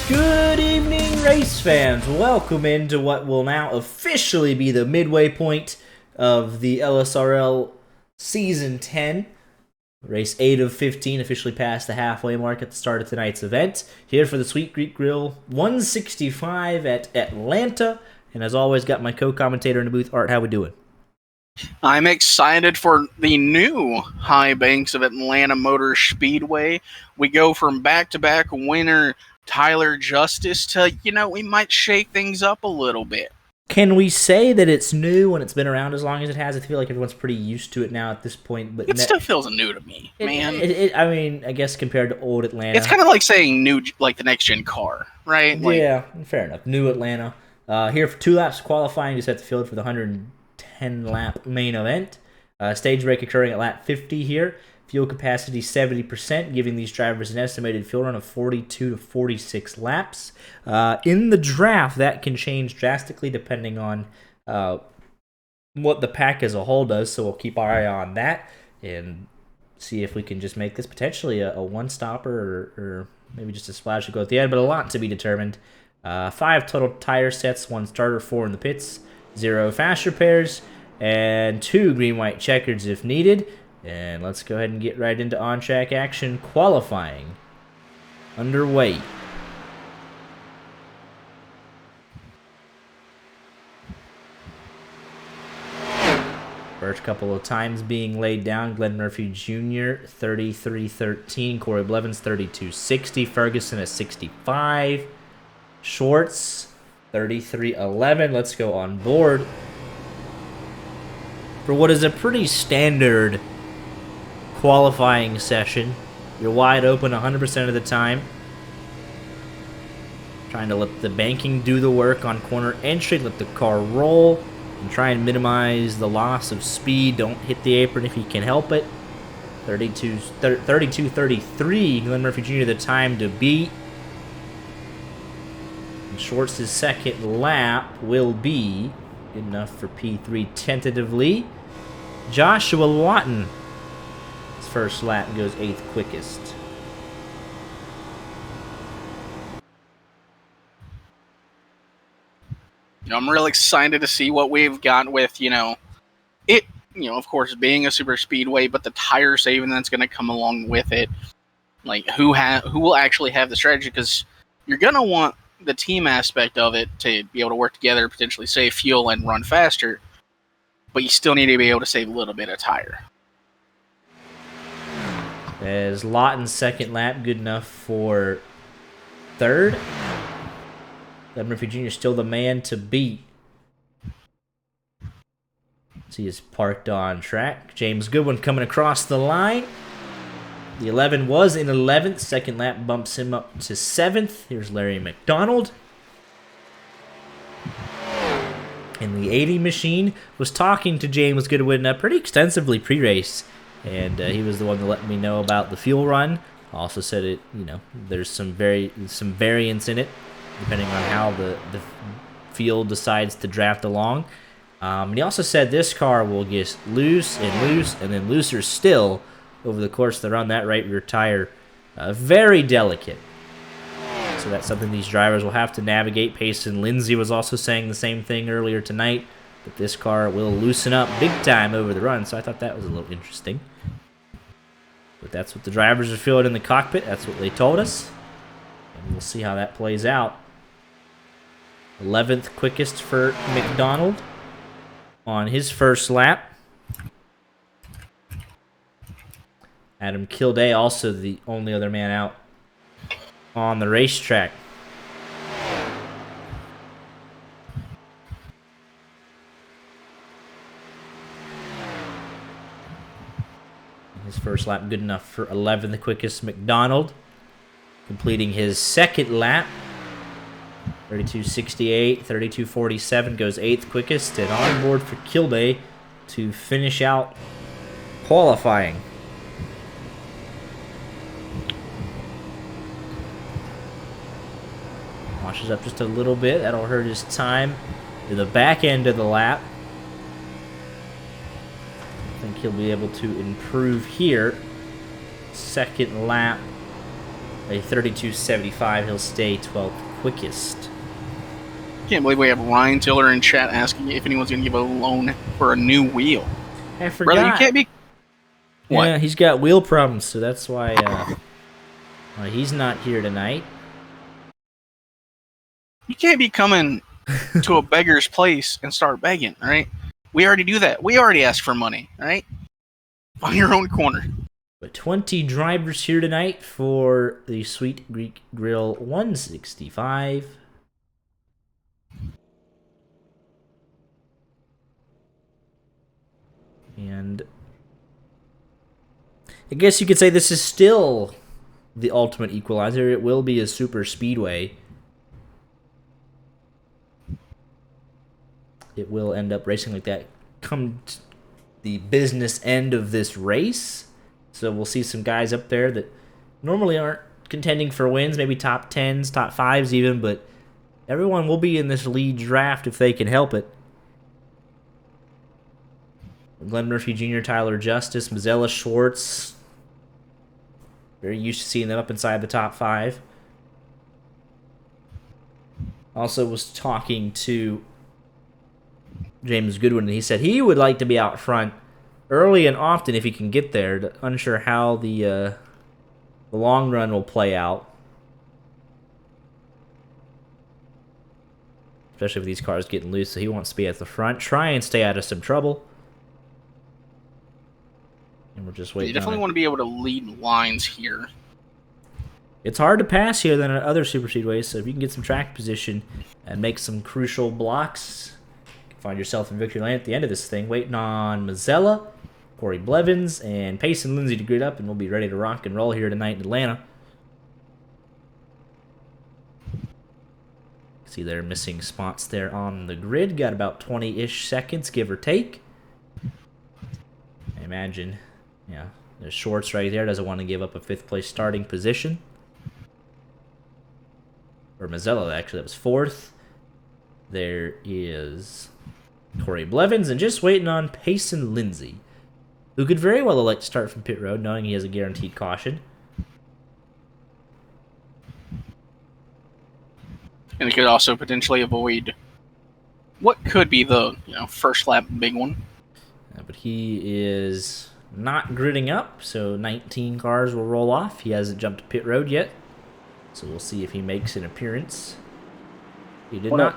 Good evening, race fans. Welcome into what will now officially be the midway point of the LSRL Season 10. Race 8 of 15 officially passed the halfway mark at the start of tonight's event. Here for the Sweet Greek Grill 165 at Atlanta. And as always, got my co-commentator in the booth. Art, how we doing? I'm excited for the new high banks of Atlanta Motor Speedway. We go from back-to-back winner Tyler Justice to, we might shake things up a little bit. Can we say that it's new when it's been around as long as it has? I feel like everyone's pretty used to it now at this point. But it still feels new to me, man. I guess compared to old Atlanta. It's kind of like saying new, like the next-gen car, right? Yeah, fair enough. New Atlanta. Here for 2 laps qualifying to set the field for the 110-lap main event. Stage break occurring at lap 50 here. Fuel capacity 70%, giving these drivers an estimated fuel run of 42 to 46 laps. In the draft, that can change drastically depending on what the pack as a whole does, so we'll keep our eye on that and see if we can just make this potentially a one-stopper or maybe just a splash to go at the end, but a lot to be determined. 5 total tire sets, 1 starter, 4 in the pits, 0 fast repairs, and 2 green-white checkers if needed. And let's go ahead and get right into on-track action. Qualifying underway. First couple of times being laid down. Glenn Murphy Jr., 33.13. Corey Blevins, 32.60. Ferguson at 65. Schwartz, 33.11. Let's go on board for what is a pretty standard qualifying session. You're wide open 100% of the time. Trying to let the banking do the work on corner entry, let the car roll, and try and minimize the loss of speed. Don't hit the apron if you can help it. 32.33, Glenn Murphy Jr. the time to beat. And Schwartz's second lap will be good enough for P3 tentatively. Joshua Lawton, his first lap goes 8th quickest. I'm real excited to see what we've got with, of course, being a super speedway, but the tire saving that's going to come along with it. Like, who will actually have the strategy? Because you're going to want the team aspect of it to be able to work together, potentially save fuel and run faster, but you still need to be able to save a little bit of tire. As Lawton's second lap good enough for 3rd. Glenn Murphy Jr. still the man to beat. He is parked on track. James Goodwin coming across the line. The 11 was in 11th. Second lap bumps him up to 7th. Here's Larry McDonald. And the 80 machine was talking to James Goodwin pretty extensively pre-race. And he was the one that let me know about the fuel run. Also said it, there's some variance in it, depending on how the field decides to draft along. And he also said this car will get loose and then looser still over the course of the run. That right rear tire, very delicate. So that's something these drivers will have to navigate. Payson Lindsay was also saying the same thing earlier tonight, that this car will loosen up big time over the run. So I thought that was a little interesting. But that's what the drivers are feeling in the cockpit. That's what they told us. And we'll see how that plays out. 11th quickest for McDonald on his first lap. Adam Kilday, also the only other man out on the racetrack. His first lap good enough for 11th, the quickest McDonald. Completing his second lap. 32.68, 32.47 goes 8th quickest, and on board for Kilday to finish out qualifying. Washes up just a little bit. That'll hurt his time to the back end of the lap. I think he'll be able to improve here. Second lap A 32.75. He'll stay 12th quickest. Can't believe we have Ryan Tiller in chat asking if anyone's going to give a loan for a new wheel. I forgot. Brother, you can't be... What? Yeah, he's got wheel problems, so that's why he's not here tonight. You can't be coming to a beggar's place and start begging, all right? We already do that. We already ask for money, all right? On your own corner. But 20 drivers here tonight for the Sweet Greek Grill 165. And I guess you could say this is still the ultimate equalizer. It will be a super speedway. It will end up racing like that come to the business end of this race. So we'll see some guys up there that normally aren't contending for wins, maybe top 10s, top 5s even, but everyone will be in this lead draft if they can help it. Glenn Murphy Jr., Tyler Justice, Mazzella, Schwartz. Very used to seeing them up inside the top 5. Also was talking to James Goodwin, and he said he would like to be out front early and often if he can get there. Unsure how the long run will play out, especially with these cars getting loose. So he wants to be at the front, try and stay out of some trouble. And we're just waiting. You definitely want to be able to lead lines here. It's hard to pass here than at other super speedways, so if you can get some track position and make some crucial blocks, you can find yourself in victory lane at the end of this thing. Waiting on Mazzella, Corey Blevins, and Pace and Lindsay to grid up, and we'll be ready to rock and roll here tonight in Atlanta. See, they're missing spots there on the grid. Got about 20-ish seconds, give or take. I imagine, yeah, there's Schwartz right there. Doesn't want to give up a 5th place starting position. Or Mazzella, actually, that was 4th. There is Corey Blevins, and just waiting on Pace and Lindsay, who could very well elect to start from pit road, knowing he has a guaranteed caution. And it could also potentially avoid what could be the first lap big one. But he is not gridding up, so 19 cars will roll off. He hasn't jumped to pit road yet, so we'll see if he makes an appearance. He did not.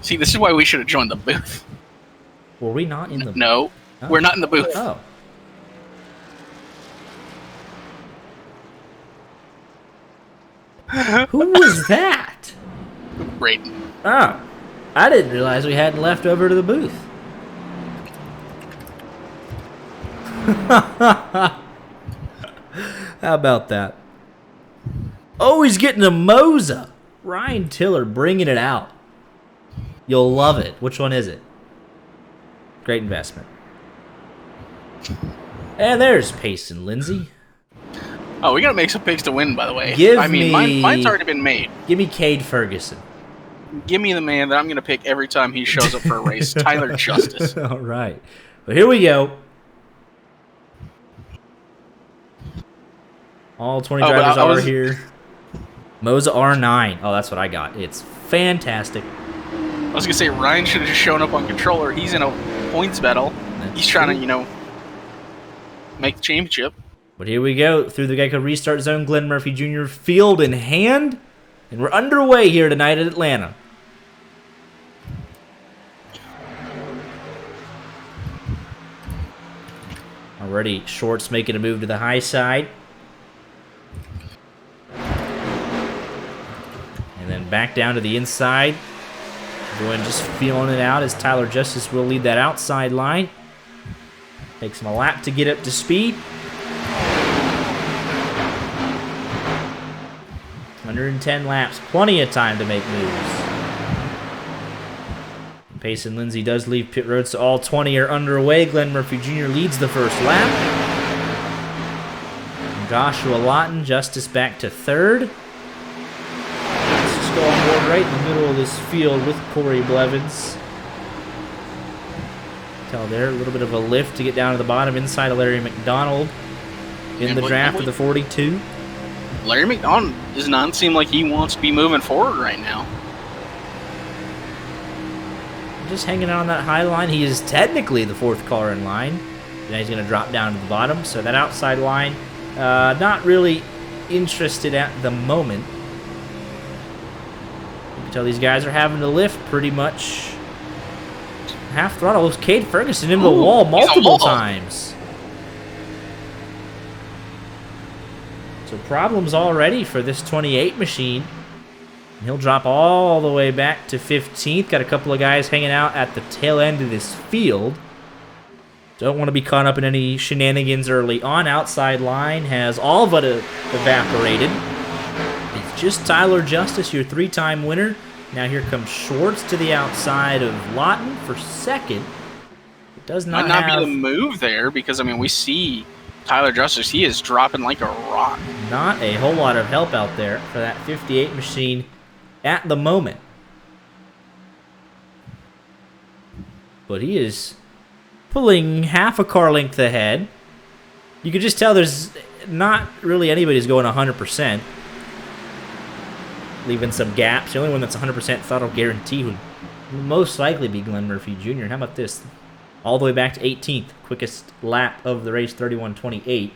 See, this is why we should have joined the booth. Were we not in the... No, we're not in the booth. Oh. Who was that? Brayden. Oh. I didn't realize we hadn't left over to the booth. How about that? Oh, he's getting a Moza. Ryan Tiller bringing it out. You'll love it. Which one is it? Great investment. And there's Pace and Lindsay. Oh, we gotta make some picks to win, by the way. Mine's already been made. Give me Cade Ferguson. Give me the man that I'm gonna pick every time he shows up for a race, Tyler Justice. All right. Well, here we go. All 20 drivers are here. Moza R9. Oh, that's what I got. It's fantastic. I was gonna say Ryan should have just shown up on controller. He's in a points battle. He's trying to, make the championship. But here we go through the Geico restart zone. Glenn Murphy Jr. field in hand, and we're underway here tonight at Atlanta. Already, Schwartz making a move to the high side. And then back down to the inside. Everyone just feeling it out as Tyler Justice will lead that outside line. Takes him a lap to get up to speed. 110 laps, plenty of time to make moves. Pace and Lindsay does leave pit road, so all 20 are underway. Glenn Murphy Jr. leads the first lap. And Joshua Lawton, Justice back to 3rd. Let's just go on board right in the middle of this field with Corey Blevins. Tell there, a little bit of a lift to get down to the bottom inside of Larry McDonald in the draft of the 42. Larry McDonald does not seem like he wants to be moving forward right now. Just hanging out on that high line. He is technically the 4th car in line. Now he's going to drop down to the bottom. So that outside line, not really interested at the moment. You can tell these guys are having to lift pretty much half throttle. It was Cade Ferguson into the wall multiple times. So problems already for this 28 machine. And he'll drop all the way back to 15th. Got a couple of guys hanging out at the tail end of this field. Don't want to be caught up in any shenanigans early on. Outside line has all but evaporated. It's just Tyler Justice, your 3-time winner. Now here comes Schwartz to the outside of Lawton for 2nd. It does not Might not be the move there because, I mean, we see Tyler Justice. He is dropping like a rock. Not a whole lot of help out there for that 58 machine at the moment. But he is pulling half a car length ahead. You can just tell there's not really anybody who's going 100%. Leaving some gaps. The only one that's 100% throttle guarantee would most likely be Glenn Murphy Jr. And how about this? All the way back to 18th. Quickest lap of the race, 31:28.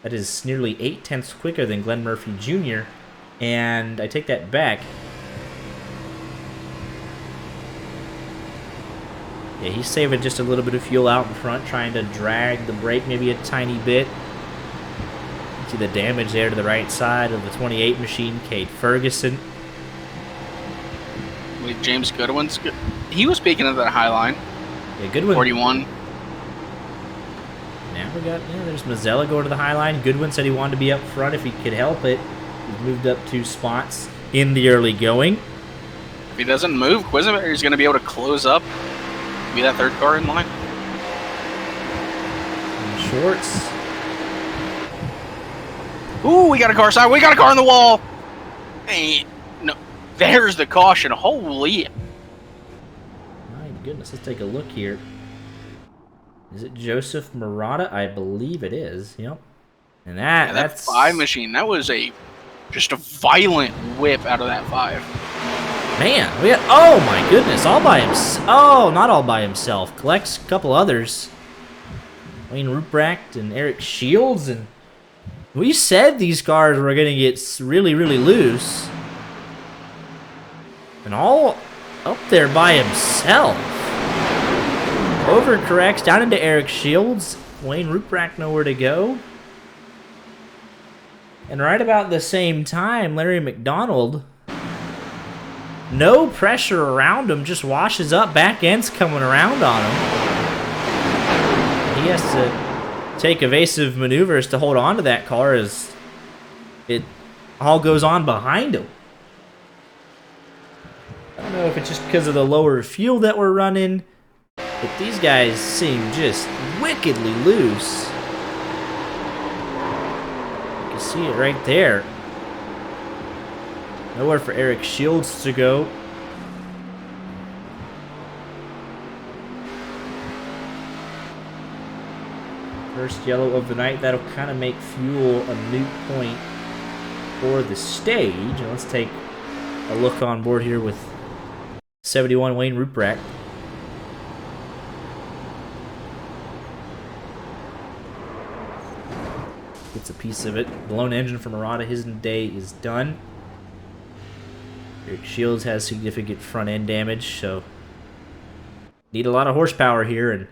That is nearly 0.8 quicker than Glenn Murphy Jr. And I take that back. Yeah, he's saving just a little bit of fuel out in front, trying to drag the brake maybe a tiny bit. See the damage there to the right side of the 28 machine, Cade Ferguson. James Goodwin's good. He was speaking of that high line. Yeah, Goodwin. 41. Now we got, there's Mazzella going to the high line. Goodwin said he wanted to be up front if he could help it. He's moved up 2 spots in the early going. If he doesn't move, Quisenberry is going to be able to close up, be that 3rd car in line. And Schwartz. Ooh, we got a car side. We got a car on the wall. Hey, no, there's the caution. Holy. My goodness, let's take a look here. Is it Joseph Murata? I believe it is. Yep. And that's 5 machine. That was just a violent whip out of that 5. Man, we got, oh my goodness, all by himself. Oh, not all by himself. Collects a couple others. Wayne Ruprecht and Eric Shields, and we said these cars were going to get really, really loose. And all up there by himself. Overcorrects down into Eric Shields. Wayne Ruprecht nowhere to go. And right about the same time, Larry McDonald, no pressure around him, just washes up. Back end's coming around on him. He has to take evasive maneuvers to hold on to that car as it all goes on behind him. I don't know if it's just because of the lower fuel that we're running, but these guys seem just wickedly loose. You can see it right there. Nowhere for Eric Shields to go. First yellow of the night. That'll kind of make fuel a new point for the stage. And let's take a look on board here with 71 Wayne Ruprecht. Gets a piece of it. Blown engine from Murata. His day is done. Eric Shields has significant front end damage, so need a lot of horsepower here, and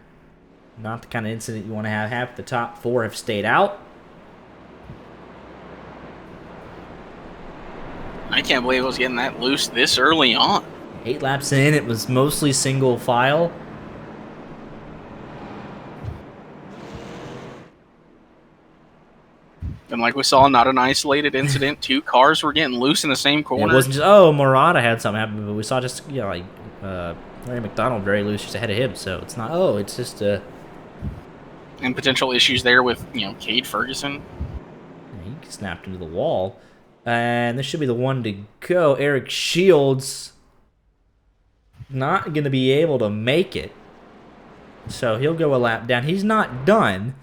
not the kind of incident you want to have. Half the top 4 have stayed out. I can't believe it was getting that loose this early on. 8 laps in, it was mostly single file. And like we saw, not an isolated incident. 2 cars were getting loose in the same corner. It wasn't just, oh, Murata had something happen, but we saw just, like, Larry McDonald very loose just ahead of him, so it's not, oh, it's just a... And potential issues there with, Cade Ferguson. He snapped into the wall. And this should be the one to go. Eric Shields not going to be able to make it. So he'll go a lap down. He's not done.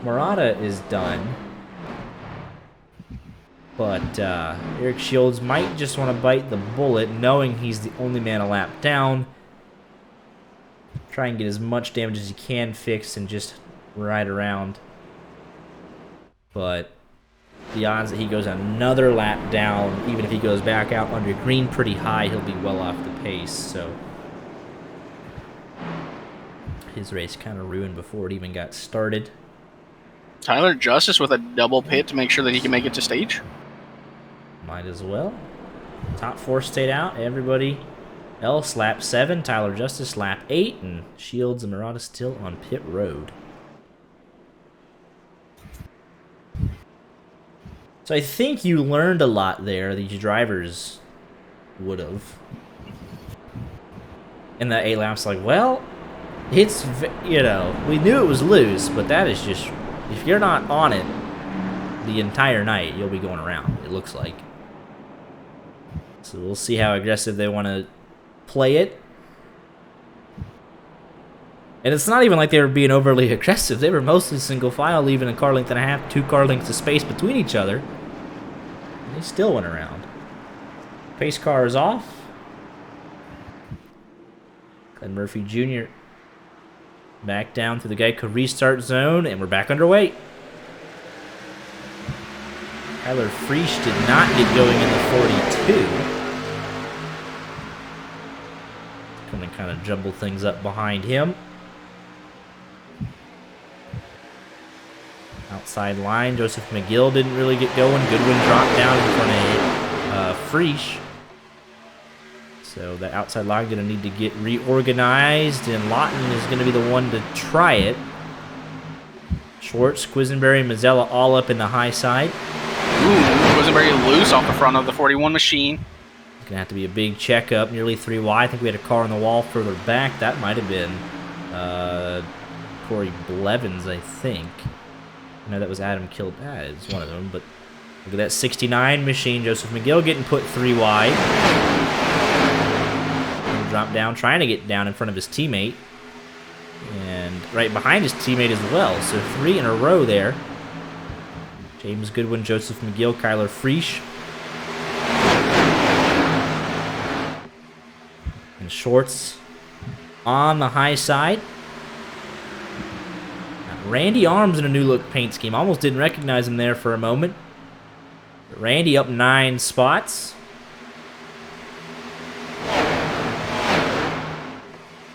Murata is done. But Eric Shields might just want to bite the bullet, knowing he's the only man a lap down. Try and get as much damage as he can fixed and just ride around. But the odds that he goes another lap down, even if he goes back out under green pretty high, he'll be well off the pace. So his race kind of ruined before it even got started. Tyler Justice with a double pit to make sure that he can make it to stage. Might as well. Top 4 stayed out. Everybody else lap 7. Tyler Justice lap 8. And Shields and Murata still on pit road. So I think you learned a lot there. These drivers would have. In that 8 laps, like, well, it's, you know, we knew it was loose, but that is just, if you're not on it the entire night, you'll be going around, it looks like. So we'll see how aggressive they want to play it. And it's not even like they were being overly aggressive. They were mostly single file, leaving a car length and a half, 2 car lengths of space between each other. And they still went around. Pace car is off. Glenn Murphy Jr. back down through the Geico restart zone, and we're back underway. Tyler Friesch did not get going in the 42. Going to kind of jumble things up behind him. Outside line, Joseph McGill didn't really get going. Goodwin dropped down in front of Friesch. So that outside line going to need to get reorganized, and Lawton is going to be the one to try it. Schwartz, Quisenberry, and Mazzella all up in the high side. Ooh, Quisenberry loose off the front of the 41 machine. It's going to have to be a big checkup, nearly 3 wide. I think we had a car on the wall further back. That might have been Corey Blevins, I think. No, that was Adam Killed. That is one of them, but look at that 69 machine. Joseph McGill getting put 3 wide. And drop down, trying to get down in front of his teammate. And right behind his teammate as well. So 3 in a row there. James Goodwin, Joseph McGill, Kyler Friesch. And Schwartz on the high side. Randy Arms in a new look paint scheme. Almost didn't recognize him there for a moment. But Randy up 9 spots.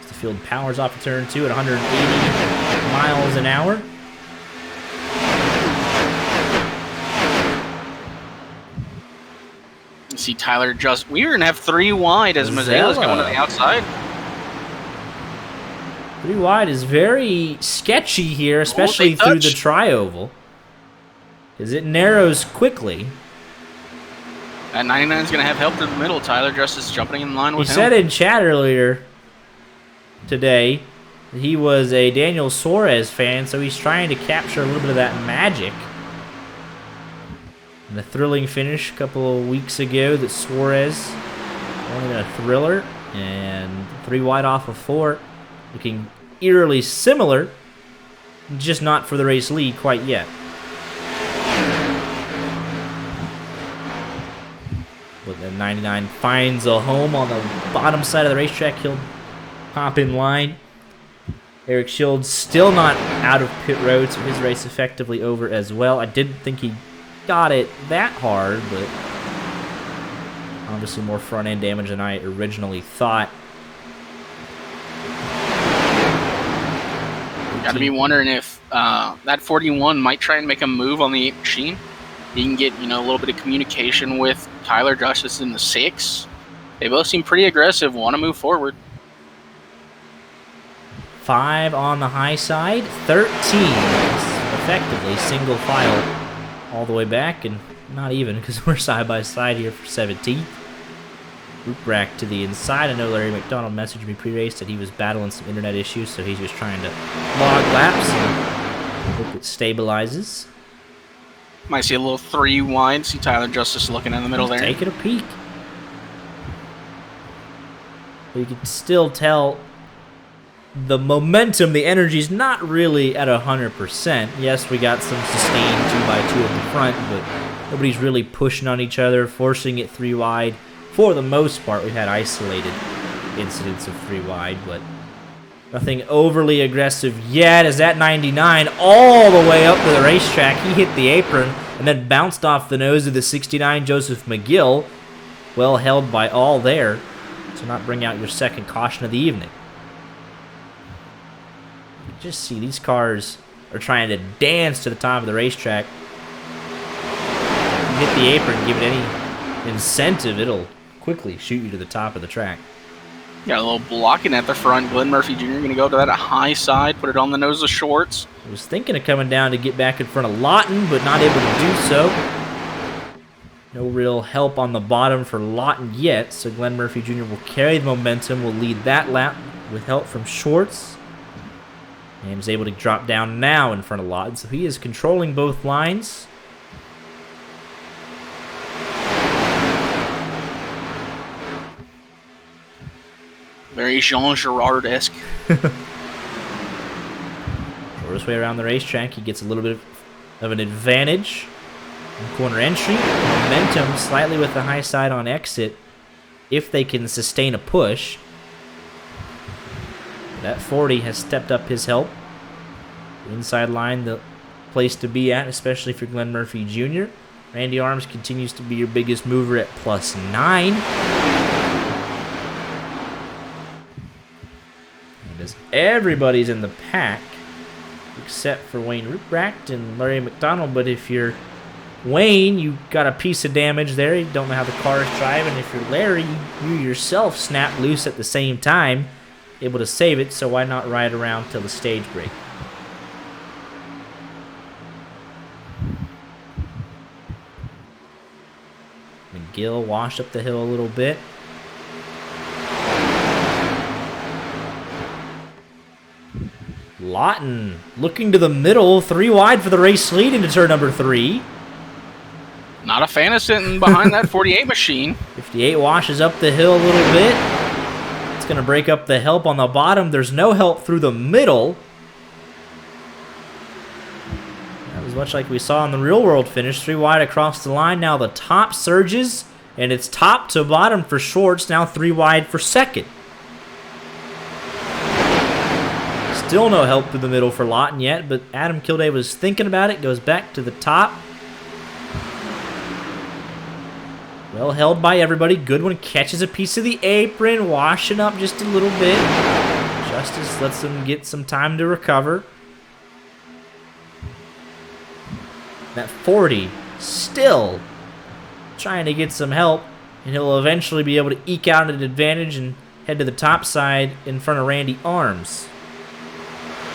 The field powers off of turn 2 at 180 miles an hour. You see Tyler just... We're going to have 3 wide as Mazzella's going to the outside. 3 wide is very sketchy here, especially through the tri-oval, because it narrows quickly. That 99 is going to have help through the middle. Tyler Justice jumping in line with him. He said in chat earlier today that he was a Daniel Suarez fan, so he's trying to capture a little bit of that magic. And the thrilling finish a couple of weeks ago that Suarez won a thriller, and 3 wide off of 4. Looking eerily similar, just not for the race lead quite yet. But the 99 finds a home on the bottom side of the racetrack. He'll hop in line. Eric Shields still not out of pit road, so his race effectively over as well. I didn't think he got it that hard, but obviously more front-end damage than I originally thought. Got to be wondering if that 41 might try and make a move on the 8 machine. He can get, a little bit of communication with Tyler Justice in the 6. They both seem pretty aggressive, want to move forward. 5 on the high side, 13 effectively single file all the way back, and not even because we're side by side here for 17th. Group rack to the inside. I know Larry McDonald messaged me pre-race that he was battling some internet issues, so he's just trying to log laps and hope it stabilizes. Might see a little 3 wide. See Tyler Justice looking in the middle there. Taking a peek. But you can still tell the momentum, the energy is not really at 100%. Yes, we got some sustained 2x2 at the front, but nobody's really pushing on each other, forcing it 3 wide. For the most part, we've had isolated incidents of 3 wide, but nothing overly aggressive yet. As that 99 all the way up to the racetrack, he hit the apron and then bounced off the nose of the 69 Joseph McGill. Well held by all there to not bring out your second caution of the evening. You just see these cars are trying to dance to the top of the racetrack. You hit the apron, give it any incentive, it'll quickly shoot you to the top of the track. Got a little blocking at the front. Glenn Murphy Jr. going to go to that high side, put it on the nose of Shorts. I was thinking of coming down to get back in front of Lawton, but not able to do so. No real help on the bottom for Lawton yet, so Glenn Murphy Jr. will carry the momentum, will lead that lap with help from Shorts. And is able to drop down now in front of Lawton, so he is controlling both lines. Very Jean Girard-esque. Shortest way around the racetrack, he gets a little bit of an advantage. Corner entry, momentum slightly with the high side on exit if they can sustain a push. That 40 has stepped up his help. The inside line, the place to be at, especially for Glenn Murphy Jr. Randy Arms continues to be your biggest mover at +9. And as everybody's in the pack, except for Wayne Ruprecht and Larry McDonald, but if you're Wayne, you got a piece of damage there. You don't know how the car is driving. If you're Larry, you yourself snap loose at the same time, able to save it, so why not ride around till the stage break? McGill washed up the hill a little bit. Lawton looking to the middle, 3 wide for the race lead into turn number 3. Not a fan of sitting behind that 48 machine. 58 washes up the hill a little bit. It's going to break up the help on the bottom. There's no help through the middle. That was much like we saw in the real world finish. 3 wide across the line. Now the top surges, and it's top to bottom for Shorts. Now 3 wide for second. Still no help through the middle for Lawton yet, but Adam Kilday was thinking about it. Goes back to the top. Well held by everybody. Goodwin catches a piece of the apron, washing up just a little bit. Justice lets them get some time to recover. That 40 still trying to get some help, and he'll eventually be able to eke out an advantage and head to the top side in front of Randy Arms.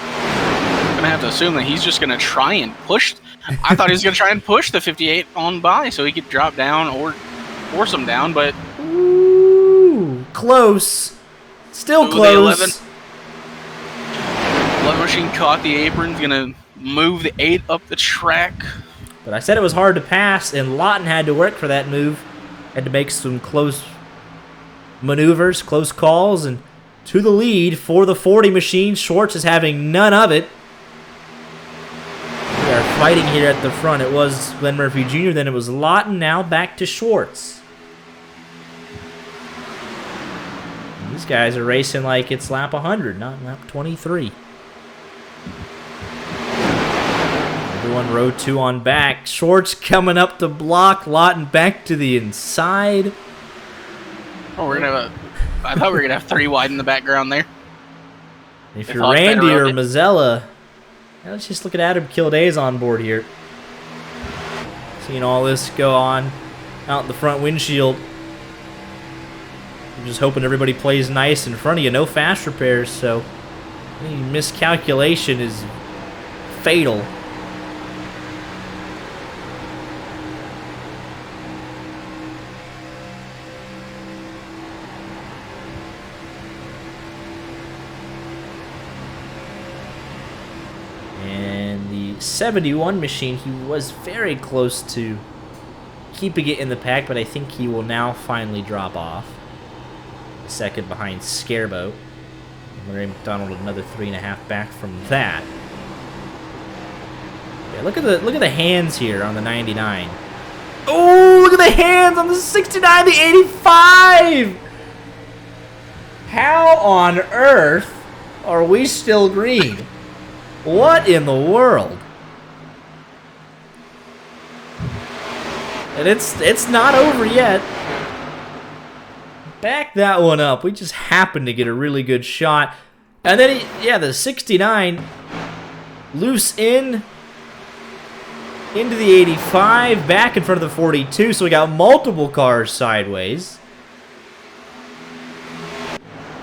I'm gonna have to assume that he's just gonna try and push. I thought he was gonna try and push the 58 on by so he could drop down or force him down, but ooh, close. Still close. 11 machine caught the apron, gonna move the 8 up the track. But I said it was hard to pass, and Lawton had to work for that move. Had to make some close maneuvers, close calls, and to the lead for the 40 machine. Schwartz is having none of it. We are fighting here at the front. It was Glenn Murphy Jr., then it was Lawton, now back to Schwartz. These guys are racing like it's lap 100, not lap 23. Everyone row 2 on back. Schwartz coming up to block. Lawton back to the inside. Oh, we're gonna have I thought we were gonna have 3 wide in the background there. If you're Randy or Mazzella, let's just look at Adam Kilday's on board here. Seeing all this go on out in the front windshield. I'm just hoping everybody plays nice in front of you. No fast repairs, so any miscalculation is fatal. And the 71 machine, he was very close to keeping it in the pack, but I think he will now finally drop off. Second behind Scareboat. Larry McDonald another 3.5 back from that. Yeah, look at the hands here on the 99. Oh, look at the hands on the 69, the 85! How on earth are we still green? What in the world? And it's not over yet. Back that one up. We just happened to get a really good shot. And then, the 69 loose into the 85, back in front of the 42. So we got multiple cars sideways.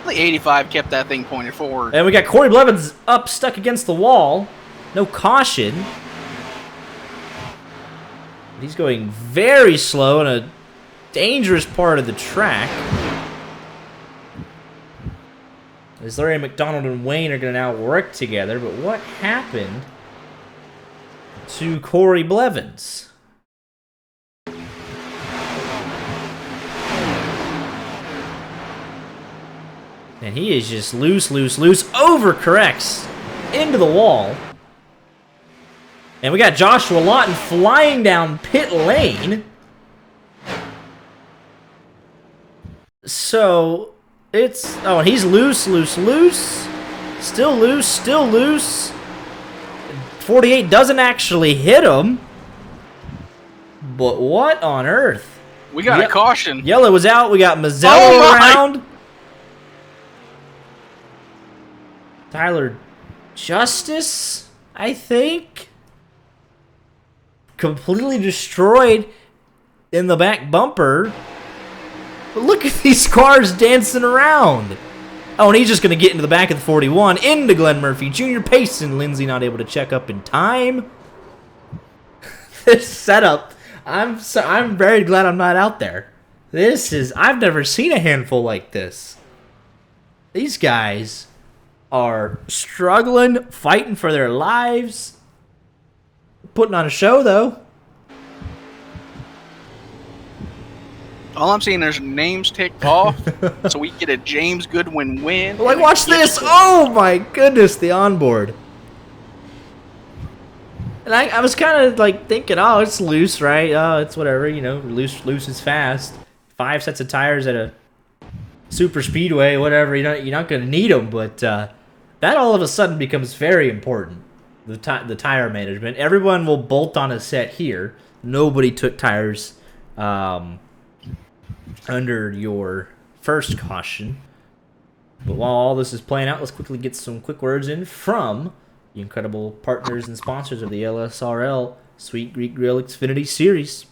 The 85 kept that thing pointed forward. And we got Corey Blevins up, stuck against the wall. No caution. He's going very slow in a dangerous part of the track. As Larry McDonald and Wayne are going to now work together, but what happened to Corey Blevins? And he is just loose, overcorrects into the wall. And we got Joshua Lawton flying down pit lane. So, it's... Oh, and he's loose. Still loose. 48 doesn't actually hit him. But what on earth? We got a caution. Yellow was out. We got Mazzello around. Tyler Justice, I think. Completely destroyed in the back bumper. But look at these cars dancing around. Oh, and he's just going to get into the back of the 41, into Glenn Murphy Jr. Payson Lindsay not able to check up in time. This setup, I'm very glad I'm not out there. I've never seen a handful like this. These guys are struggling, fighting for their lives. Putting on a show, though. All I'm seeing is names ticked off, so we get a James Goodwin win. Like, watch this! Oh my goodness, the onboard. And I was kind of like thinking, oh, it's loose, right? Oh, it's whatever, loose is fast. 5 sets of tires at a super speedway, whatever. You're not going to need them, but that all of a sudden becomes very important. The tire management. Everyone will bolt on a set here. Nobody took tires under your first caution. But while all this is playing out, let's quickly get some quick words in from the incredible partners and sponsors of the LSRL Sweet Greek Grill Xfinity Series.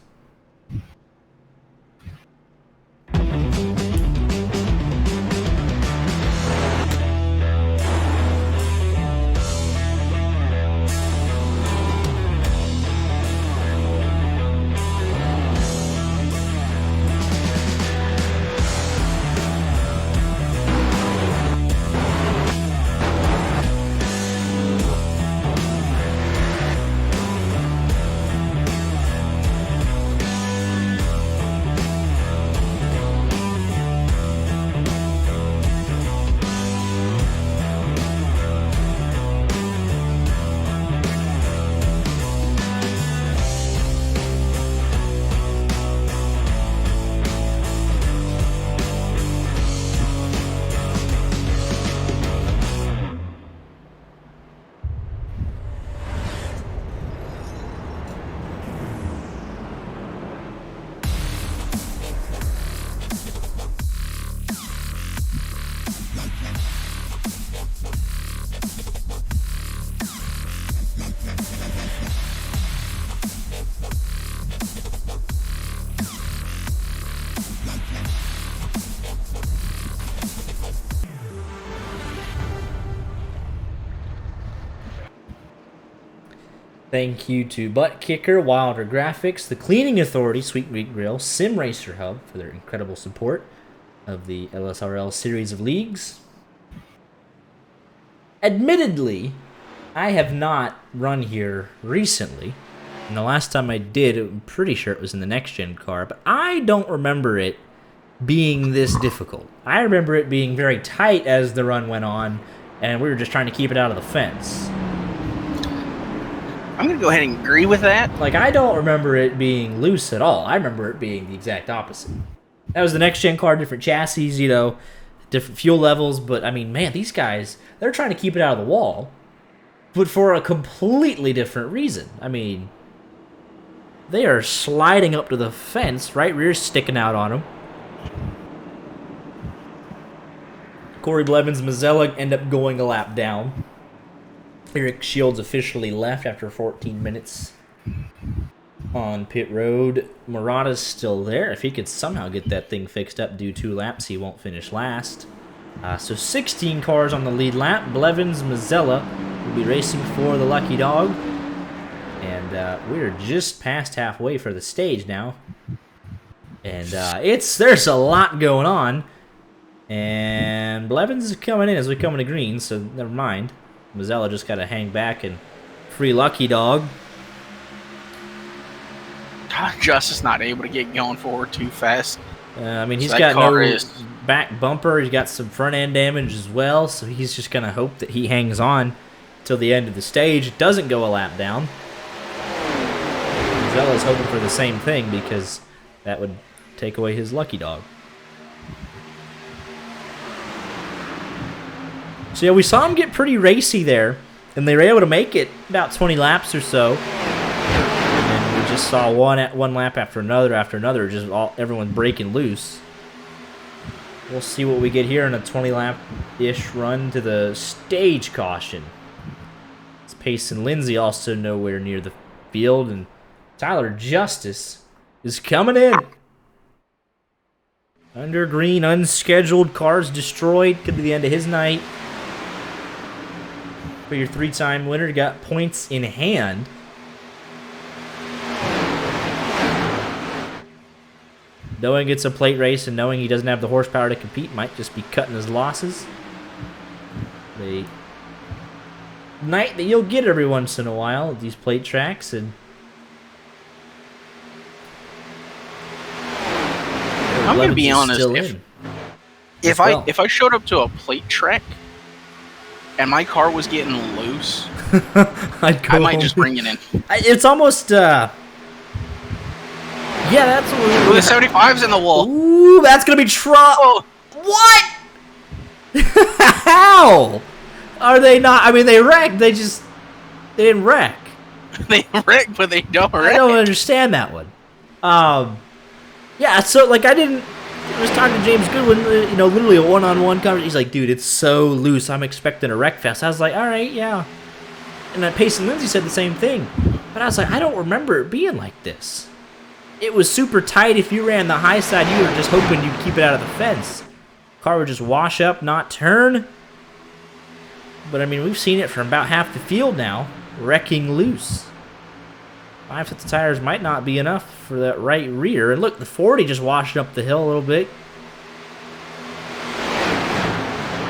Thank you to Butt Kicker, Wilder Graphics, The Cleaning Authority, Sweet Greek Grill, Sim Racer Hub for their incredible support of the LSRL series of leagues. Admittedly, I have not run here recently. And the last time I did, I'm pretty sure it was in the next gen car, but I don't remember it being this difficult. I remember it being very tight as the run went on, and we were just trying to keep it out of the fence. I'm going to go ahead and agree with that. Like, I don't remember it being loose at all. I remember it being the exact opposite. That was the next-gen car, different chassis, you know, different fuel levels. But, I mean, man, these guys, they're trying to keep it out of the wall, but for a completely different reason. I mean, they are sliding up to the fence, right rear sticking out on them. Corey Blevins, Mazzella end up going a lap down. Eric Shields officially left after 14 minutes on pit road. Murata's still there. If he could somehow get that thing fixed up, do 2 laps, he won't finish last. So 16 cars on the lead lap. Blevins, Mazzella will be racing for the lucky dog. And we're just past halfway for the stage now. And there's a lot going on. And Blevins is coming in as we come into green, so never mind. Mazzella just got to hang back and free lucky dog. Justice not able to get going forward too fast. I mean, he's got no back bumper. He's got some front end damage as well, so he's just going to hope that he hangs on till the end of the stage. It doesn't go a lap down. Mazzella's hoping for the same thing because that would take away his lucky dog. So yeah, we saw him get pretty racy there, and they were able to make it about 20 laps or so. And then we just saw one lap after another, just everyone breaking loose. We'll see what we get here in a 20-lap-ish run to the stage caution. It's Pace and Lindsay also nowhere near the field, and Tyler Justice is coming in. Under green, unscheduled, cars destroyed. Could be the end of his night. But your 3-time winner got points in hand. Knowing it's a plate race and knowing he doesn't have the horsepower to compete might just be cutting his losses. The night that you'll get every once in a while at these plate tracks. And I'm going to be honest. If I showed up to a plate track and my car was getting loose, I might just bring it in. It's almost, yeah, that's what we're the 75's in the wall. Ooh, that's going to be trouble. What? How? Are they not? I mean, they wrecked. They didn't wreck. They wreck, but they don't wreck. I don't understand that one. Yeah, so, like, I was talking to James Goodwin, literally a one-on-one conversation. He's like, dude, it's so loose. I'm expecting a wreck fest. I was like, all right, yeah. And Pace and Lindsay said the same thing. But I was like, I don't remember it being like this. It was super tight. If you ran the high side, you were just hoping you'd keep it out of the fence. Car would just wash up, not turn. But, I mean, we've seen it from about half the field now, wrecking loose. 5 sets of tires might not be enough for that right rear. And look, the 40 just washed up the hill a little bit.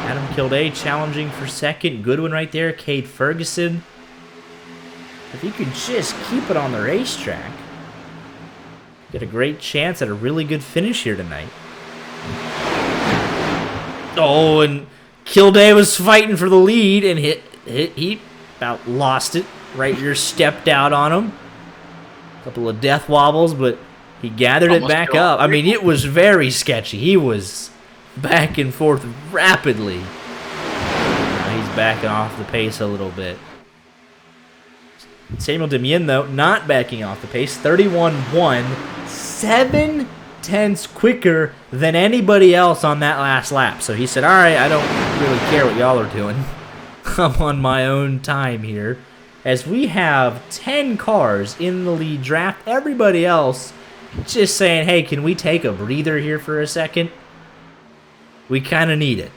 Adam Kildare challenging for second. Goodwin right there. Cade Ferguson. If he could just keep it on the racetrack, get a great chance at a really good finish here tonight. Oh, and Kildare was fighting for the lead and he about lost it. Right rear stepped out on him. Couple of death wobbles, but he gathered it back up. I mean, it was very sketchy. He was back and forth rapidly. Now he's backing off the pace a little bit. Samuel Demien, though, not backing off the pace. 31-1, 7/10 quicker than anybody else on that last lap. So he said, all right, I don't really care what y'all are doing. I'm on my own time here. As we have 10 cars in the lead draft, everybody else just saying, hey, can we take a breather here for a second? We kind of need it.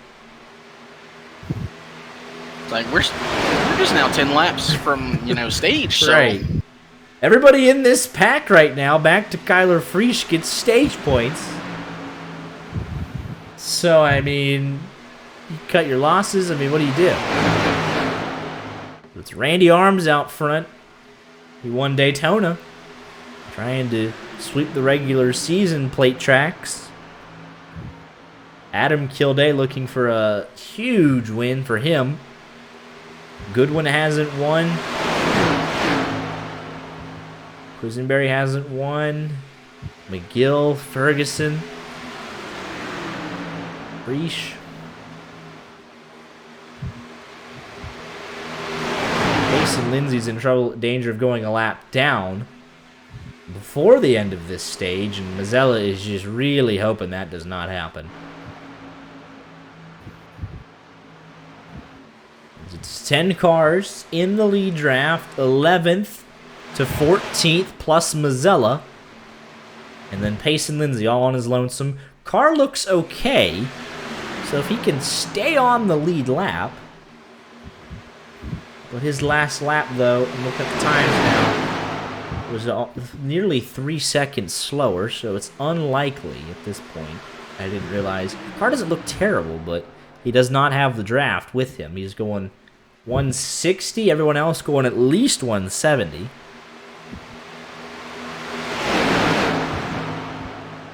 It's like, we're just now 10 laps from, stage. So. Right. Everybody in this pack right now, back to Kyler Friesch, gets stage points. So, I mean, you cut your losses. I mean, what do you do? It's Randy Arms out front. He won Daytona, trying to sweep the regular season plate tracks. Adam Kilday looking for a huge win for him. Goodwin hasn't won. Quisenberry hasn't won. McGill, Ferguson, Breach. Mason Lindsay's in danger of going a lap down before the end of this stage, and Mazzella is just really hoping that does not happen. It's 10 cars in the lead draft, 11th to 14th plus Mazzella, and then Payson Lindsay all on his lonesome. Car looks okay, so if he can stay on the lead lap, but his last lap though, look at the times now, was nearly 3 seconds slower, so it's unlikely at this point. I didn't realize. Car doesn't look terrible, but he does not have the draft with him. He's going 160, everyone else going at least 170.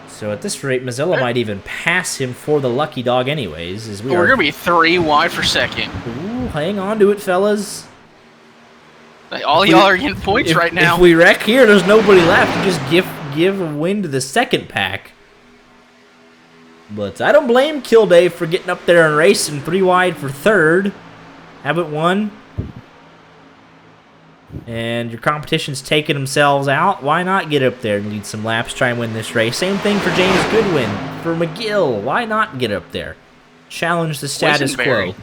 So at this rate, Mazzella might even pass him for the lucky dog anyways. As we're going to be 3 wide for second. Ooh, hang on to it, fellas. All y'all are getting points right now. If we wreck here, there's nobody left. You just give a win to the second pack. But I don't blame Kilday for getting up there and racing 3 wide for third. Haven't won. And your competition's taking themselves out. Why not get up there and lead some laps, try and win this race? Same thing for James Goodwin, for McGill. Why not get up there? Challenge the status quo.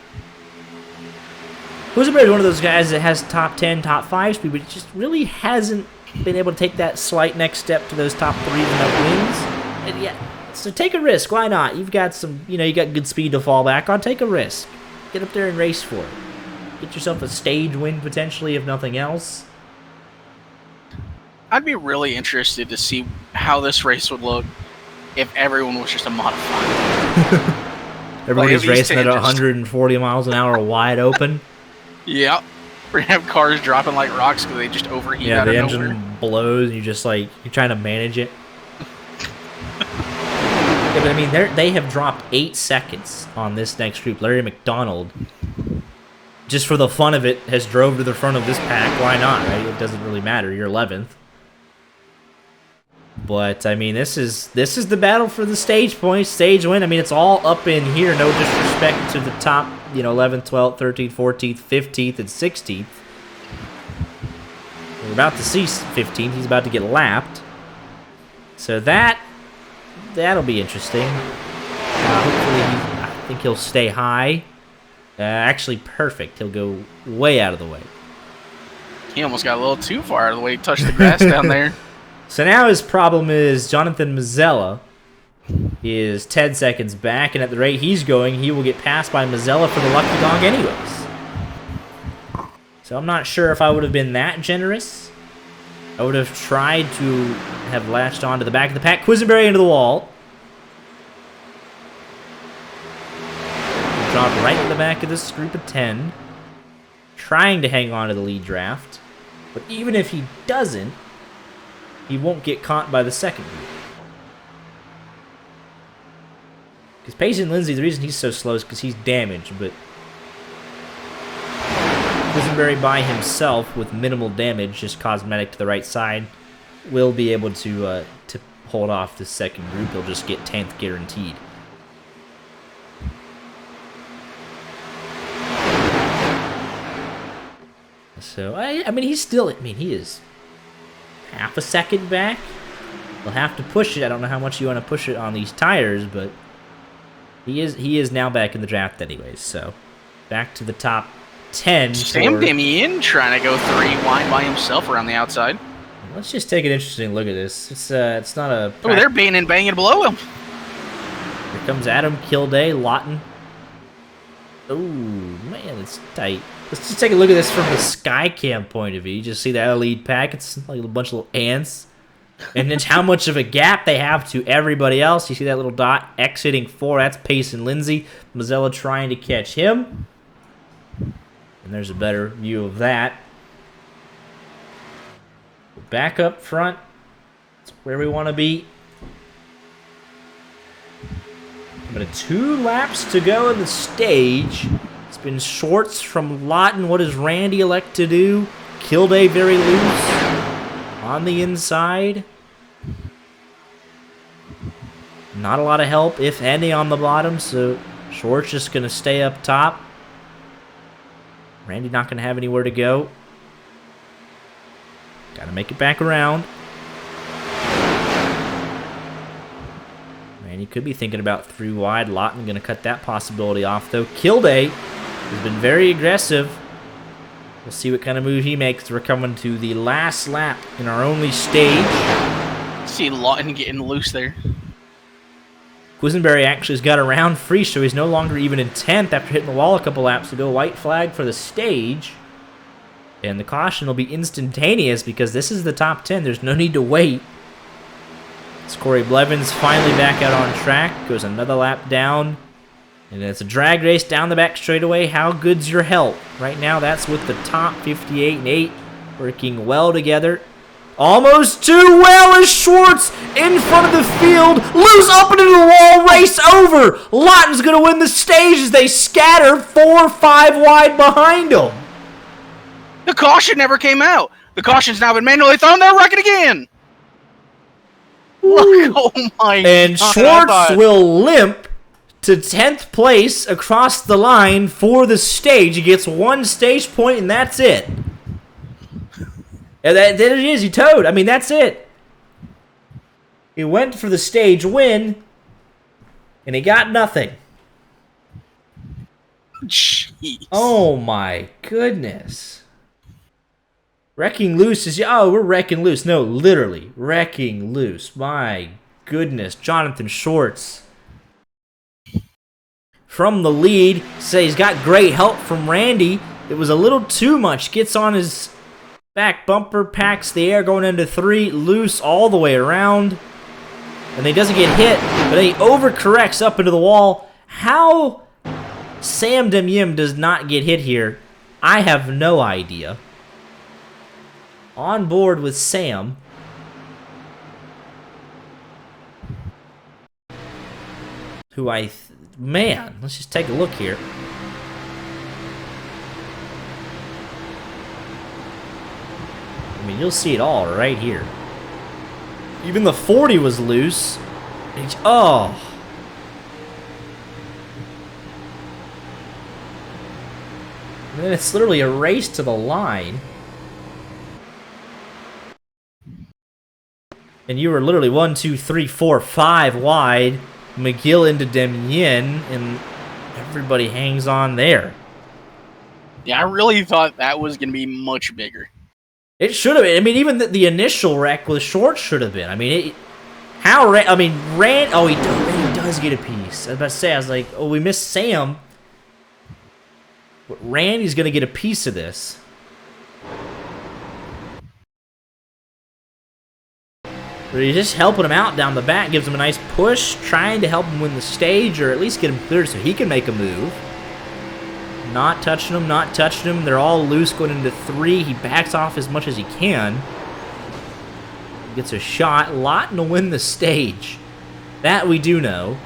Quisenberry is one of those guys that has top 10, top 5 speed, but just really hasn't been able to take that slight next step to those top 3s and wins. And yeah, so take a risk. Why not? You've got some, you got good speed to fall back on. Take a risk. Get up there and race for it. Get yourself a stage win, potentially, if nothing else. I'd be really interested to see how this race would look if everyone was just a modified. Everybody's racing at 140 miles an hour wide open. Yep. We're going to have cars dropping like rocks because they just overheat out of nowhere. Yeah, the engine blows, and you're just like, you're trying to manage it. Yeah, but I mean, they have dropped 8 seconds on this next group. Larry McDonald, just for the fun of it, has drove to the front of this pack. Why not, right? It doesn't really matter. You're 11th. But, I mean, this is the battle for the stage points, stage win. I mean, it's all up in here. No disrespect to the top, 11th, 12th, 13th, 14th, 15th, and 16th. We're about to see 15th. He's about to get lapped. So that'll be interesting. Hopefully, I think he'll stay high. Actually, perfect. He'll go way out of the way. He almost got a little too far out of the way. He touched the grass down there. So now his problem is Jonathan Mazzella is 10 seconds back, and at the rate he's going, he will get passed by Mazzella for the lucky dog anyways. So I'm not sure if I would have been that generous. I would have tried to have latched onto the back of the pack. Quisenberry into the wall. Drop right in the back of this group of 10. Trying to hang on to the lead draft. But even if he doesn't, he won't get caught by the second group. Because Payson Lindsay, the reason he's so slow is because he's damaged, but Quisenberry by himself with minimal damage, just cosmetic to the right side, will be able to hold off the second group. He'll just get 10th guaranteed. So, I mean, he's still, he is half a second back. He'll have to push it. I don't know how much you want to push it on these tires, but he is now back in the draft anyways. So, back to the top 10. Sam Damien trying to go 3 wide by himself around the outside. Let's just take an interesting look at this. It's not a... Oh, they're banging below him. Here comes Adam Kilday, Lawton. Oh, man, it's tight. Let's just take a look at this from the Skycam point of view. You just see that lead pack. It's like a bunch of little ants. And it's how much of a gap they have to everybody else. You see that little dot exiting 4. That's Payson Lindsay. Mazzella trying to catch him. And there's a better view of that. Back up front. That's where we want to be. But 2 laps to go in the stage. It's been shorts from Lawton. What does Randy elect to do? Kilday very loose on the inside. Not a lot of help, if any, on the bottom, so Short's just going to stay up top. Randy not going to have anywhere to go. Got to make it back around. Randy could be thinking about 3 wide. Lawton going to cut that possibility off, though. Kilday has been very aggressive. We'll see what kind of move he makes. We're coming to the last lap in our only stage. See Lawton getting loose there. Quisenberry actually has got around free, so he's no longer even in 10th after hitting the wall a couple laps ago. White flag for the stage. And the caution will be instantaneous because this is the top 10. There's no need to wait. It's Corey Blevins finally back out on track. Goes another lap down. And it's a drag race down the back straightaway. How good's your help? Right now, that's with the top 58 and 8 working well together. Almost too well as Schwartz in front of the field. Loose up into the wall. Race over. Lawton's going to win the stage as they scatter 4 or 5 wide behind him. The caution never came out. The caution's now been manually thrown. They're wrecking again. Look, oh my And God. Schwartz will limp to 10th place across the line for the stage. He gets 1 stage point, and that's it. And there it is. He towed. I mean, that's it. He went for the stage win, and he got nothing. Jeez. Oh, my goodness. Wrecking loose is... Oh, we're wrecking loose. No, literally. Wrecking loose. My goodness. Jonathan Schwartz. From the lead. Say he's got great help from Randy. It was a little too much. Gets on his back bumper. Packs the air going into 3. Loose all the way around. And he doesn't get hit. But then he overcorrects up into the wall. How Sam Demyim does not get hit here, I have no idea. On board with Sam. Who man, let's just take a look here. I mean, you'll see it all right here. Even the 40 was loose. Oh. And then it's literally a race to the line. And you were literally 1, 2, 3, 4, 5 wide. McGill into Demyim, and everybody hangs on there. Yeah, I really thought that was going to be much bigger. It should have been. I mean, even the initial wreck with Short should have been. I mean, Rand. Oh, he does get a piece. I was about to say, I was like, oh, we missed Sam. But Randy's going to get a piece of this. But he's just helping him out down the back, gives him a nice push, trying to help him win the stage, or at least get him cleared so he can make a move. Not touching him. They're all loose going into 3. He backs off as much as he can. Gets a shot. Lawton to win the stage. That we do know.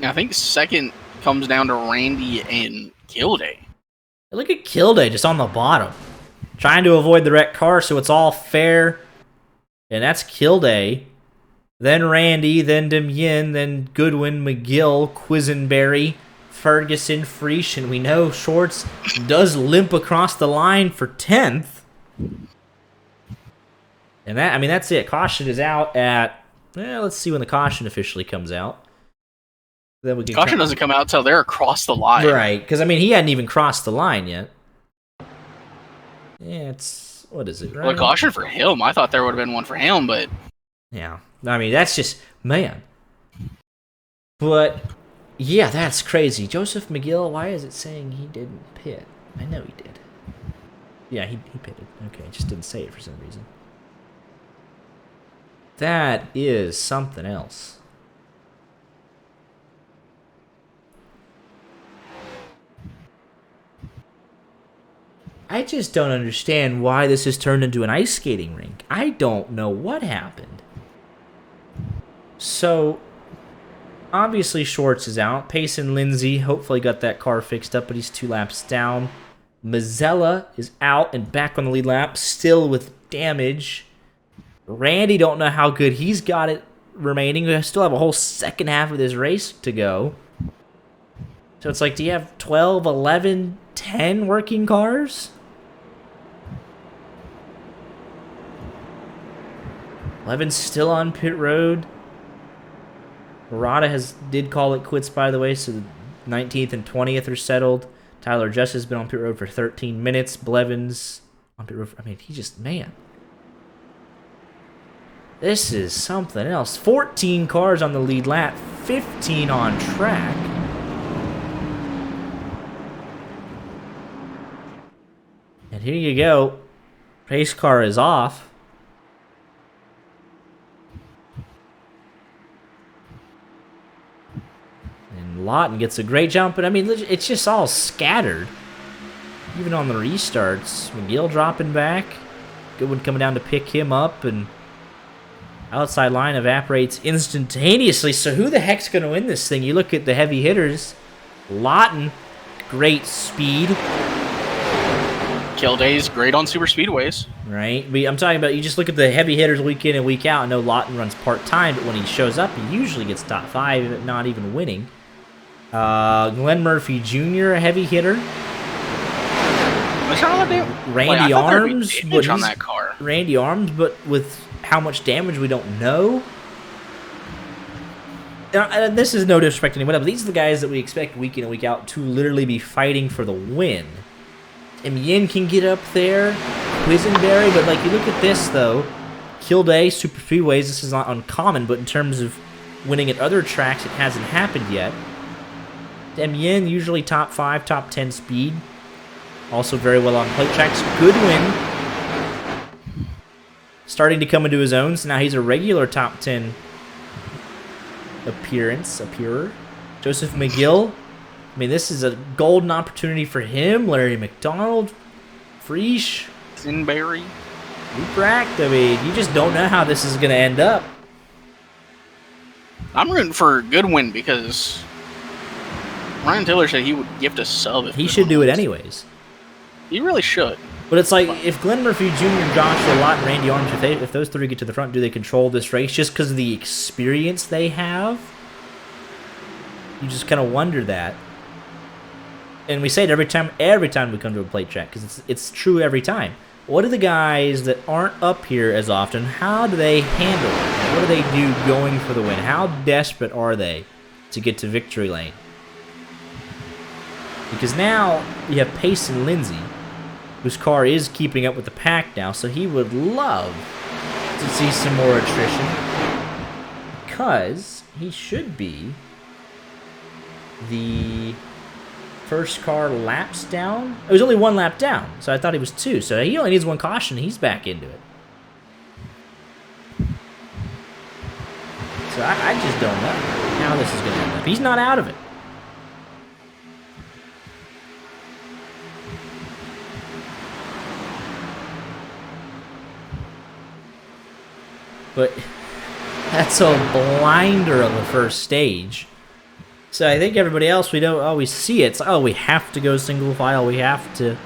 I think second comes down to Randy and Kilday. Look at Kilday just on the bottom. Trying to avoid the wrecked car so it's all fair. And that's Kilday. Then Randy, then Demyim, then Goodwin, McGill, Quisenberry, Ferguson, Freesh, and we know Schwartz does limp across the line for 10th. And that's it. Caution is out at, let's see when the caution officially comes out. Then we can Caution doesn't come out until they're across the line. Right, because, I mean, he hadn't even crossed the line yet. Yeah, what is it, right? Well, caution for him. I thought there would have been one for him, but... Yeah, I mean, that's just, man. But, yeah, that's crazy. Joseph McGill, why is it saying he didn't pit? I know he did. Yeah, he pitted. Okay, just didn't say it for some reason. That is something else. I just don't understand why this has turned into an ice skating rink. I don't know what happened. So, obviously, Schwartz is out. Pace and Lindsay hopefully got that car fixed up, but he's 2 laps down. Mazzella is out and back on the lead lap, still with damage. Randy, don't know how good he's got it remaining. We still have a whole second half of this race to go. So it's like, do you have 12, 11, 10 working cars? 11's still on pit road. Murata did call it quits, by the way, so the 19th and 20th are settled. Tyler Just has been on pit road for 13 minutes. Blevins on pit road. I mean, he just, man. This is something else. 14 cars on the lead lap, 15 on track. And here you go. Pace car is off. And Lawton gets a great jump, but I mean, it's just all scattered. Even on the restarts. McGill dropping back. Goodwin coming down to pick him up, and outside line evaporates instantaneously. So who the heck's going to win this thing? You look at the heavy hitters. Lawton, great speed. Kilday's great on super speedways. Right? I'm talking about, you just look at the heavy hitters week in and week out. I know Lawton runs part-time, but when he shows up, he usually gets top 5, if not even winning. Glenn Murphy Jr., a heavy hitter. Randy Arms, but on that car. Randy Arms, but with how much damage we don't know. This is no disrespect to anyone else, but these are the guys that we expect week in and week out to literally be fighting for the win. Yin can get up there, Quisenberry, but like, you look at this though, Kilday, Super Speedways, this is not uncommon, but in terms of winning at other tracks, it hasn't happened yet. Yin, usually top 5, top 10 speed. Also very well on plate tracks. Goodwin starting to come into his own, so now he's a regular top 10 appearer. Joseph McGill. I mean, this is a golden opportunity for him. Larry McDonald. Freesh. Zinberry. Ruprecht. I mean, you just don't know how this is going to end up. I'm rooting for Goodwin because Ryan Taylor said he would gift a sub. If he should do it anyways. He really should. But it's like, if Glenn Murphy Jr., Joshua Lott, and Randy Arms, if those three get to the front, do they control this race just because of the experience they have? You just kind of wonder that. And we say it every time we come to a plate track, because it's true every time. What do the guys that aren't up here as often, how do they handle it? What do they do going for the win? How desperate are they to get to victory lane? Because now we have Pace and Lindsay, whose car is keeping up with the pack now, so he would love to see some more attrition, because he should be the first car laps down. It was only 1 lap down, so I thought he was 2, so he only needs 1 caution, he's back into it. So I just don't know how this is going to end up. He's not out of it. But that's a blinder of the first stage. So I think everybody else, we don't always see it. It's like, oh, we have to go single file. We have to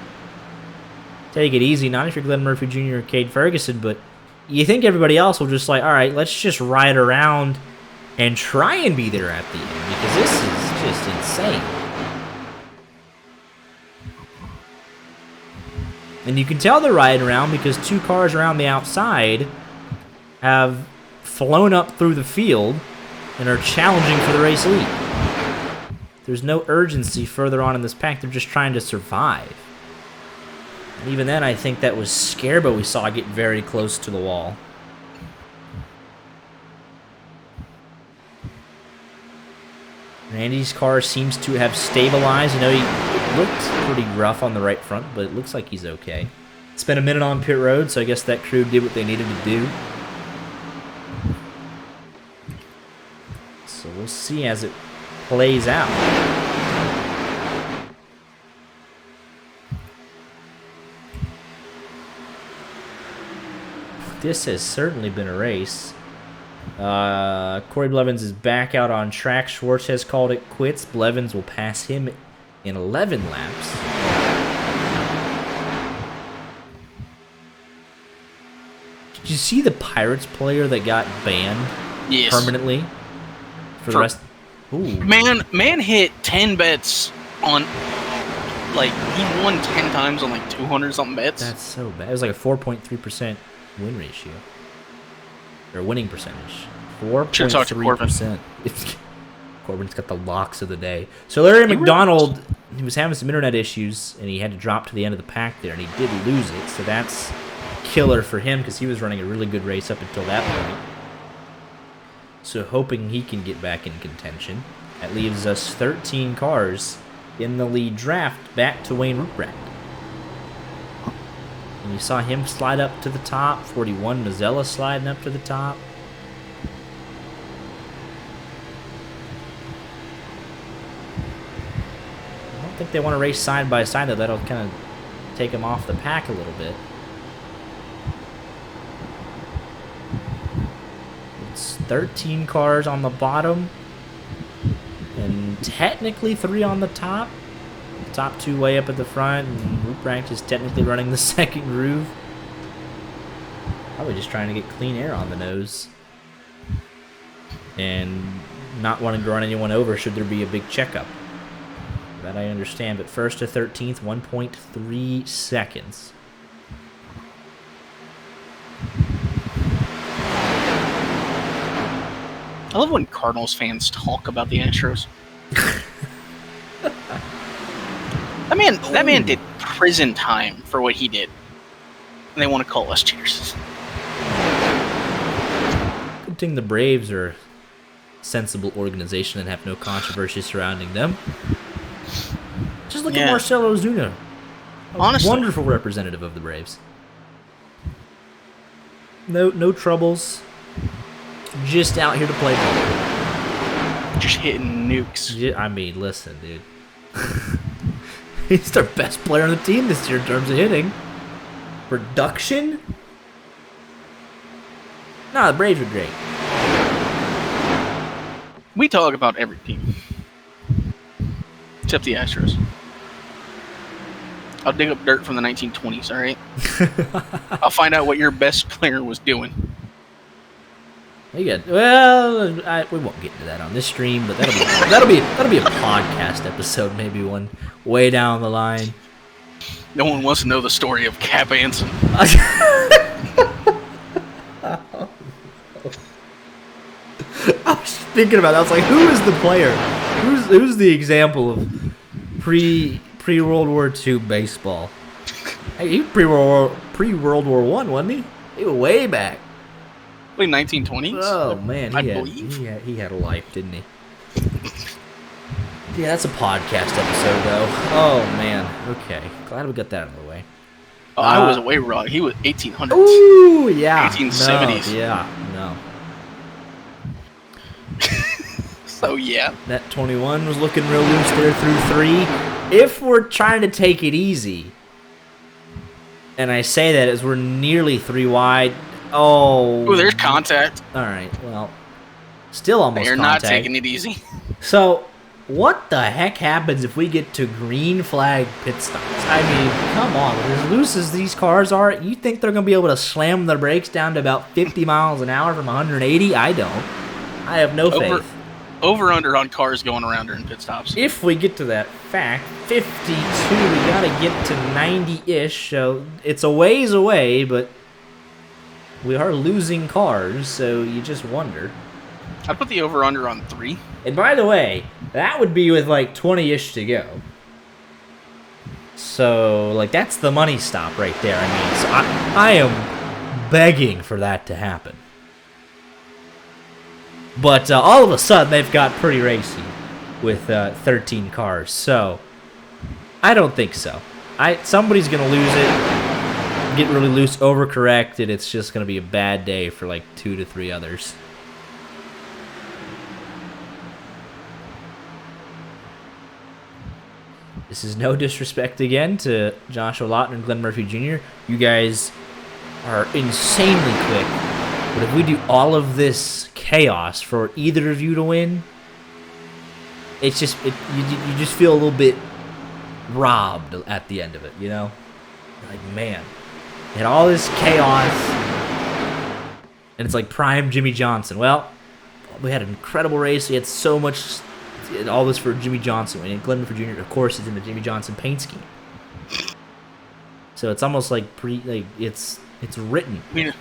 take it easy. Not if you're Glenn Murphy Jr. or Cade Ferguson, but you think everybody else will just like, all right, let's just ride around and try and be there at the end, because this is just insane. And you can tell they're riding around because 2 cars around the outside have flown up through the field and are challenging for the race lead. There's no urgency further on in this pack. They're just trying to survive. And even then, I think that was Scarbo we saw get very close to the wall. Randy's car seems to have stabilized. I know he looked pretty rough on the right front, but it looks like he's okay. Spent a minute on pit road, so I guess that crew did what they needed to do. So we'll see as it plays out. This has certainly been a race. Corey Blevins is back out on track. Schwartz has called it quits. Blevins will pass him in 11 laps. Did you see the Pirates player that got banned permanently for the rest? Ooh. Man hit 10 bets on, like, he won 10 times on like 200 something bets. That's so bad. It was like a 4.3% win ratio. Or winning percentage. 4.3%. Corbin's got the locks of the day. So Larry McDonald, he was having some internet issues, and he had to drop to the end of the pack there, and he did lose it. So that's killer for him because he was running a really good race up until that point. So hoping he can get back in contention. That leaves us 13 cars in the lead draft back to Wayne Ruprecht. And you saw him slide up to the top. 41, Mazzella sliding up to the top. I don't think they want to race side by side, though. That'll kind of take him off the pack a little bit. It's 13 cars on the bottom. And technically 3 on the top. The top 2 way up at the front. And Ruprecht is technically running the second groove. Probably just trying to get clean air on the nose. And not wanting to run anyone over should there be a big checkup. That I understand. But first to 13th, 1.3 seconds. I love when Cardinals fans talk about the Astros. That man did prison time for what he did. And they want to call us cheaters. Good thing the Braves are a sensible organization and have no controversy surrounding them. Just look at Marcell Ozuna. Honestly. Wonderful representative of the Braves. No troubles. Just out here to play ball. Just hitting nukes. I mean, listen, dude. He's their best player on the team this year in terms of hitting. Production? Nah, the Braves are great. We talk about every team. Except the Astros. I'll dig up dirt from the 1920s, alright? I'll find out what your best player was doing. We won't get into that on this stream, but that'll be a podcast episode, maybe one way down the line. No one wants to know the story of Cap Anson. I was thinking about that. I was like, who is the player? Who's the example of pre-World War II baseball? Hey, he was pre-World War I, wasn't he? He was way back. Like 1920s? Oh, man. I believe. He had a life, didn't he? Yeah, that's a podcast episode, though. Oh, man. Okay. Glad we got that out of the way. Oh, I was way wrong. He was 1800s. Ooh, yeah. 1870s. No, yeah, no. So, yeah. That 21 was looking real loose there through 3. If we're trying to take it easy, and I say that as we're nearly 3 wide... Oh, there's contact. All right, well, still almost They're contact. not taking it easy. So, what the heck happens if we get to green flag pit stops? I mean, come on. As loose as these cars are, you think they're going to be able to slam their brakes down to about 50 miles an hour from 180? I don't. I have no faith. Over-under on cars going around during pit stops. If we get to that fact, 52, we got to get to 90-ish. So, it's a ways away, but... we are losing cars, so you just wonder. I'd put the over-under on 3. And by the way, that would be with like 20-ish to go. So, like, that's the money stop right there. I mean, so I am begging for that to happen. But all of a sudden, they've got pretty racy with 13 cars. So, I don't think so. Somebody's going to lose it. Get really loose, overcorrect, and it's just going to be a bad day for like 2 to 3 others. This is no disrespect again to Joshua Lawton and Glenn Murphy Jr. You guys are insanely quick, but if we do all of this chaos for either of you to win, it's just you just feel a little bit robbed at the end of it, you know? Like, man, you had all this chaos, and it's like prime Jimmy Johnson. Well, we had an incredible race. We had so much, all this for Jimmy Johnson. And Glenn for Jr., of course, is in the Jimmy Johnson paint scheme. So it's almost like it's written. We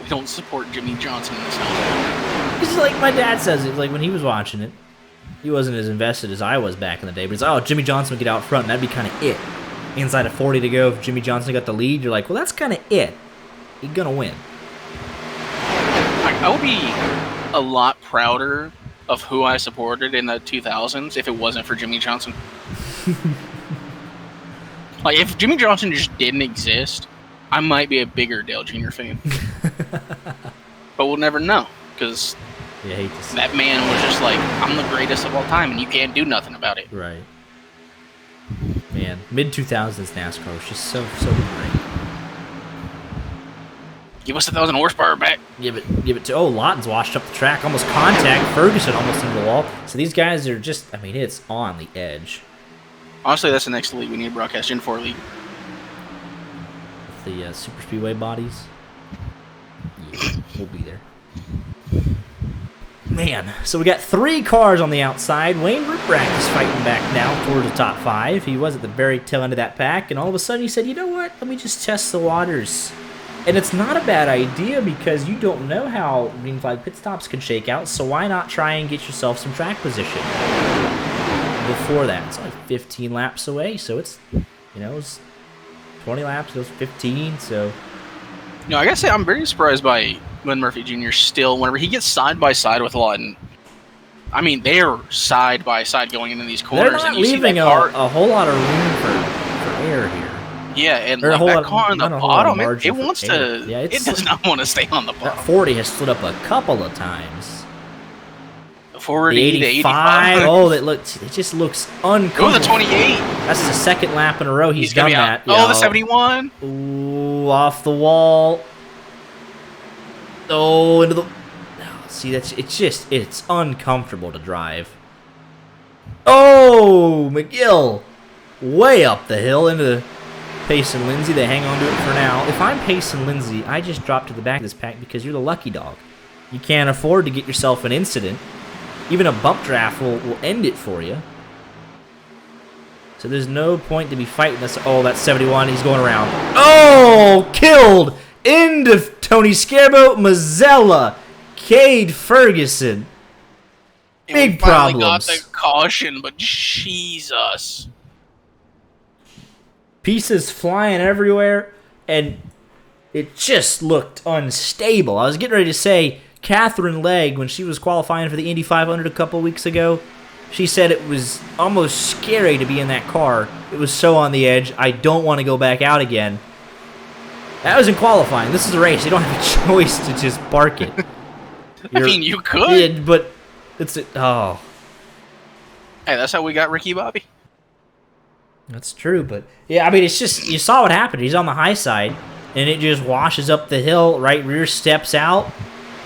don't support Jimmy Johnson in this house. It's like my dad says it. Like when he was watching it, he wasn't as invested as I was back in the day. But he's like, oh, Jimmy Johnson would get out front, and that'd be kind of it. Inside of 40 to go, if Jimmy Johnson got the lead, you're like, well, that's kind of it. He's gonna win. I would be a lot prouder of who I supported in the 2000s if it wasn't for Jimmy Johnson. Like, if Jimmy Johnson just didn't exist, I might be a bigger Dale Jr. fan. But we'll never know, because that man was just like, I'm the greatest of all time, and you can't do nothing about it. Right. Man, mid-2000s NASCAR was just so great. Give us 1,000 horsepower back. Give it to, oh, Lawton's washed up the track, almost contact, Ferguson almost into the wall. So these guys are just, I mean, it's on the edge. Honestly, that's the next league we need to broadcast, Gen 4 league. With the super speedway bodies. Yeah, we'll be there. Man, so we got 3 cars on the outside. Wayne Ruprecht is fighting back now towards the top 5. He was at the very tail end of that pack, and all of a sudden he said, you know what, let me just test the waters. And it's not a bad idea because you don't know how green flag pit stops can shake out, so why not try and get yourself some track position before that? It's only 15 laps away, so it's, you know, it's 20 laps, it was 15, so... No, I gotta say, I'm very surprised by Glenn Murphy Jr. still, whenever he gets side by side with Lawton. I mean, they are side by side going into these corners. They're not and you leaving see that a whole lot of room for air here. Yeah, and like that car on the bottom, it wants to. Yeah, it does not want to stay on the bottom. That 40 has slid up a couple of times. The 40, the 85. Oh, it just looks uncomfortable. Oh, the 28. That's the second lap in a row he's done that. Oh, the 71. Ooh, off the wall. Oh, into the. Oh, see, it's uncomfortable to drive. Oh, McGill, way up the hill into the. Pace and Lindsay, they hang on to it for now. If I'm Pace and Lindsay, I just drop to the back of this pack because you're the lucky dog. You can't afford to get yourself an incident. Even a bump draft will end it for you. So there's no point to be fighting this. Oh, that's 71. He's going around. Oh, killed into Tony Scarbo, Mazzella, Cade Ferguson. Big problems. Got the caution, but Jesus. Pieces flying everywhere, and it just looked unstable. I was getting ready to say, Catherine Legg, when she was qualifying for the Indy 500 a couple weeks ago, she said it was almost scary to be in that car. It was so on the edge. I don't want to go back out again. That was in qualifying. This is a race. You don't have a choice to just park it. I mean, you could. Yeah, but it's... Oh. Hey, that's how we got Ricky Bobby. That's true, but yeah, I mean, it's just, you saw what happened. He's on the high side, and it just washes up the hill. Right rear steps out,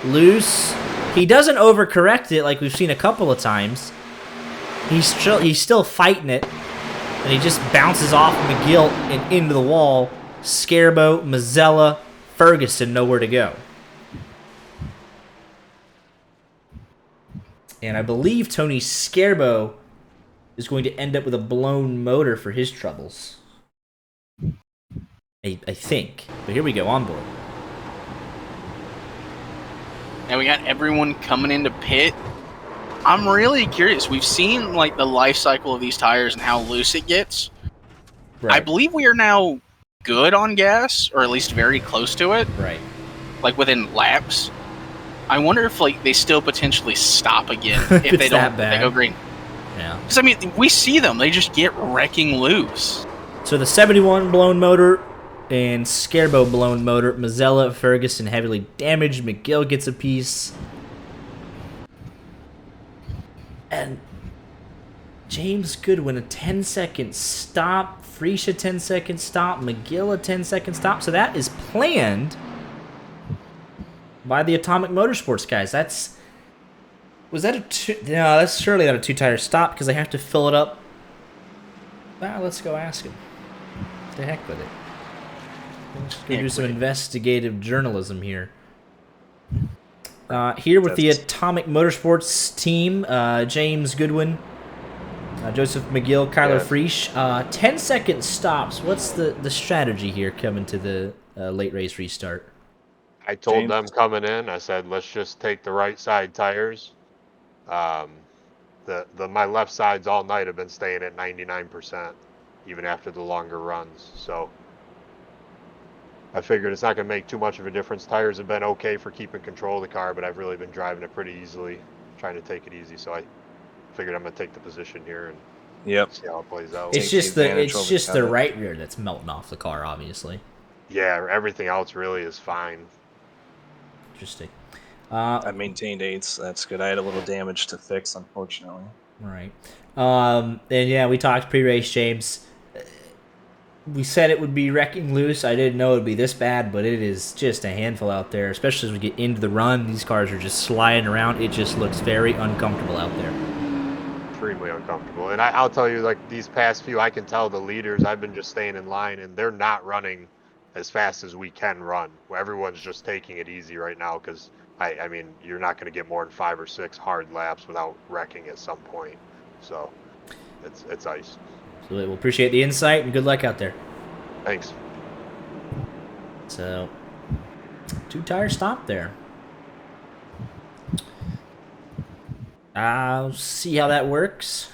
loose. He doesn't overcorrect it like we've seen a couple of times. He's still fighting it, and he just bounces off McGill and into the wall. Scarbo, Mazzella, Ferguson, nowhere to go. And I believe Tony Scarbo is going to end up with a blown motor for his troubles. I think. But here we go, on board. And we got everyone coming into pit. I'm really curious. We've seen like the life cycle of these tires and how loose it gets. Right. I believe we are now good on gas, or at least very close to it. Right. Like within laps. I wonder if like they still potentially stop again if they don't. They go green. Yeah. Because, I mean, we see them. They just get wrecking loose. So the 71 blown motor and Scarbo blown motor. Mazzella, Ferguson heavily damaged. McGill gets a piece. And James Goodwin, a 10-second stop. Freesia, 10-second stop. McGill, a 10-second stop. So that is planned by the Atomic Motorsports guys. Was that a two? No, that's surely not a two-tire stop because I have to fill it up. Well, let's go ask him. The heck with it. Let's go do some investigative journalism here. Here with the Atomic Motorsports team, James Goodwin, Joseph McGill, Kyler Friesch. 10-second stops. What's the strategy here coming to the late race restart? I told them coming in, I said, let's just take the right side tires. My left sides all night have been staying at 99%, even after the longer runs. So I figured it's not going to make too much of a difference. Tires have been okay for keeping control of the car, but I've really been driving it pretty easily, trying to take it easy. So I figured I'm going to take the position here and see how it plays out. It's just the right rear that's melting off the car, obviously. Yeah, everything else really is fine. Interesting. I maintained 8s. That's good. I had a little damage to fix, unfortunately. Right. And yeah, we talked pre-race, James. We said it would be wrecking loose. I didn't know it would be this bad, but it is just a handful out there, especially as we get into the run. These cars are just sliding around. It just looks very uncomfortable out there. Extremely uncomfortable. And I'll tell you, like, these past few, I can tell the leaders, I've been just staying in line, and they're not running as fast as we can run. Everyone's just taking it easy right now because, I mean, you're not going to get more than 5 or 6 hard laps without wrecking at some point. So it's ice. So we'll appreciate the insight and good luck out there. Thanks. So, 2-tire stop there. I'll see how that works.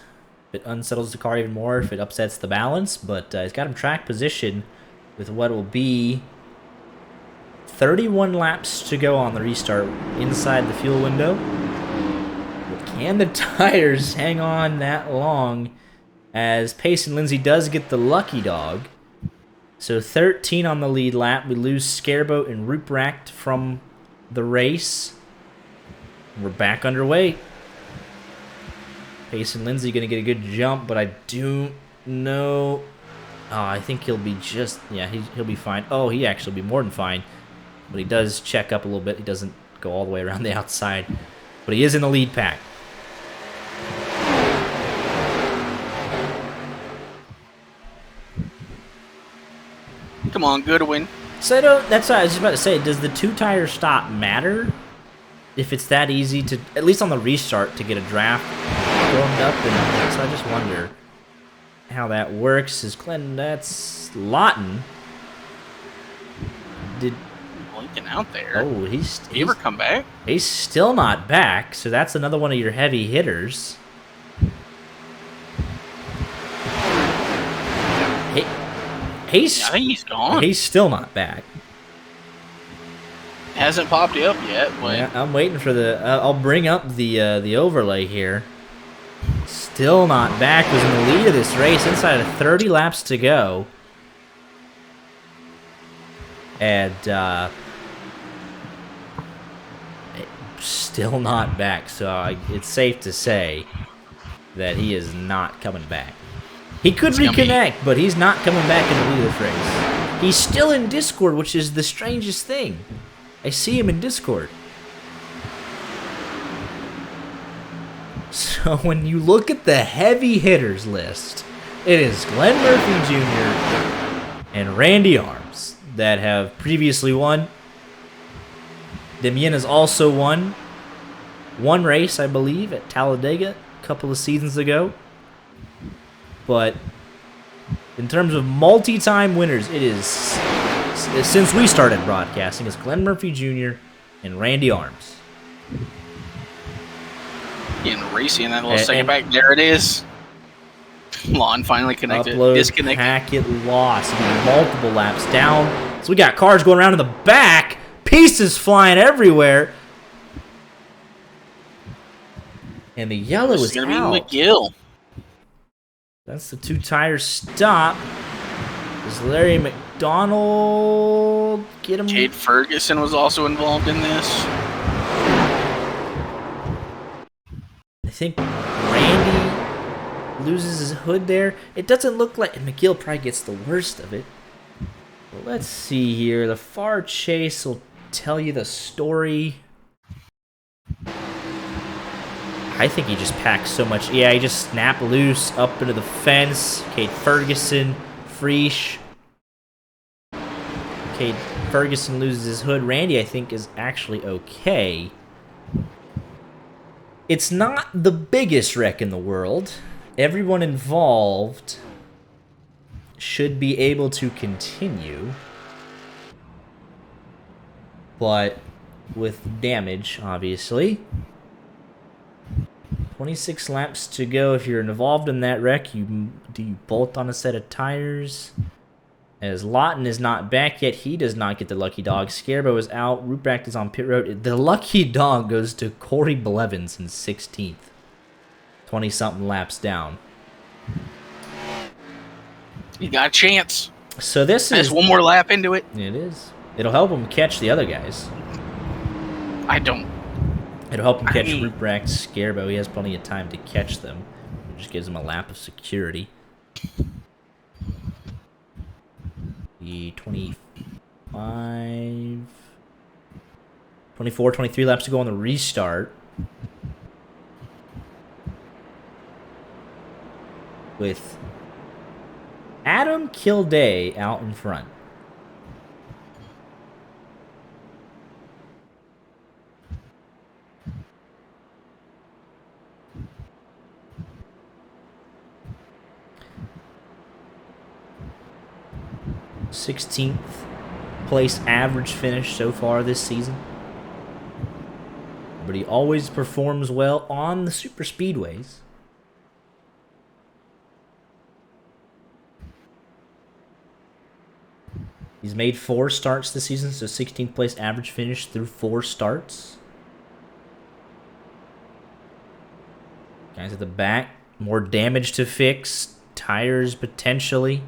If it unsettles the car even more, if it upsets the balance, but he's got him track position with what will be 31 laps to go on the restart inside the fuel window. But can the tires hang on that long as Payson Lindsay does get the lucky dog? So 13 on the lead lap. We lose Scareboat and Ruprecht from the race. We're back underway. Payson Lindsay going to get a good jump, but I do know... Oh, I think he'll be just... Yeah, he'll be fine. Oh, he actually will be more than fine. But he does check up a little bit. He doesn't go all the way around the outside. But he is in the lead pack. Come on, Goodwin. So that's what I was just about to say. Does the 2-tire stop matter? If it's that easy to, at least on the restart, to get a draft formed up? And so I just wonder how that works. Is Glenn, that's Lawton. Did Blinking out there. Oh, Did he ever come back? He's still not back, so that's another one of your heavy hitters. I think he's gone. He's still not back. Hasn't popped up yet, but Yeah, I'm waiting for the. I'll bring up the overlay here. Still not back. Was in the lead of this race. Inside of 30 laps to go, and still not back. So it's safe to say that he is not coming back. He could reconnect, but he's not coming back in the lead of this race. He's still in Discord, which is the strangest thing. I see him in Discord. So when you look at the heavy hitters list, it is Glenn Murphy Jr. and Randy Arms that have previously won. Demien has also won one race, I believe, at Talladega a couple of seasons ago. But in terms of multi-time winners, it is, since we started broadcasting, it's Glenn Murphy Jr. and Randy Arms. Getting racy in that little second back. There it is. Lawn finally connected. Upload, Disconnected. packet lost. Multiple laps down. So we got cars going around in the back. Pieces flying everywhere. And the yellow is going out. to be McGill. That's the 2-tire stop. Does Larry McDonald get him? Jade Ferguson was also involved in this. I think Randy loses his hood there. It doesn't look like... And McGill probably gets the worst of it. But let's see here. The far chase will tell you the story. I think he just packed so much. Yeah, he just snapped loose up into the fence. Cade Ferguson, Freesh. Cade Ferguson loses his hood. Randy, I think, is actually okay. It's not the biggest wreck in the world. Everyone involved should be able to continue. But with damage, obviously. 26 laps to go. If you're involved in that wreck, do you bolt on a set of tires? As Lawton is not back yet, he does not get the lucky dog. Scarbo is out. Ruprecht is on pit road. The lucky dog goes to Corey Blevins in 16th. 20-something laps down. You got a chance. So this is... Just one more lap into it. It is. It'll help him catch the other guys. I don't. It'll help him catch Ruprecht, Scarbo. He has plenty of time to catch them. It just gives him a lap of security. The 24, 23 laps to go on the restart. With Adam Kilday out in front. .16th place average finish so far this season. But he always performs well on the super speedways. He's made 4 starts this season, so 16th place average finish through 4 starts. Guys at the back, more damage to fix, tires potentially.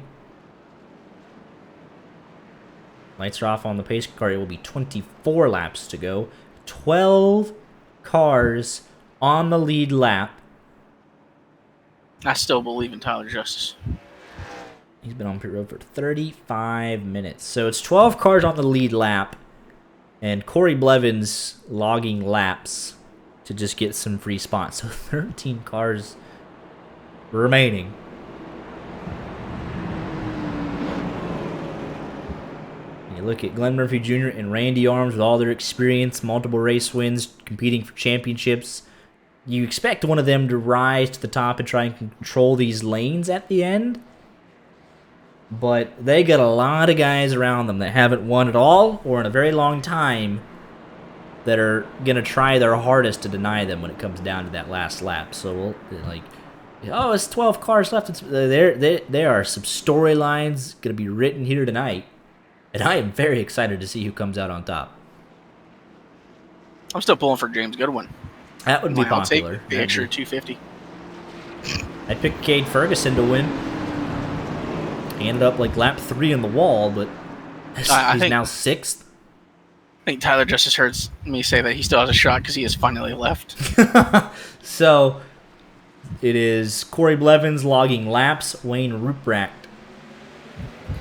Lights are off on the pace car. It will be 24 laps to go. 12 cars on the lead lap. I still believe in Tyler Justice. He's been on pit road for 35 minutes. So it's 12 cars on the lead lap. And Corey Blevins logging laps to just get some free spots. So 13 cars remaining. You look at Glenn Murphy Jr. and Randy Arms with all their experience, multiple race wins, competing for championships. You expect one of them to rise to the top and try and control these lanes at the end. But they got a lot of guys around them that haven't won at all or in a very long time that are going to try their hardest to deny them when it comes down to that last lap. So, it's 12 cars left. There are some storylines going to be written here tonight. And I am very excited to see who comes out on top. I'm still pulling for James Goodwin. That would be popular. I'll take the extra 250. I picked Cade Ferguson to win. He ended up like lap 3 on the wall, but he's now 6th. I think Tyler Justice heard me say that he still has a shot because he has finally left. So it is Corey Blevins logging laps. Wayne Ruprecht,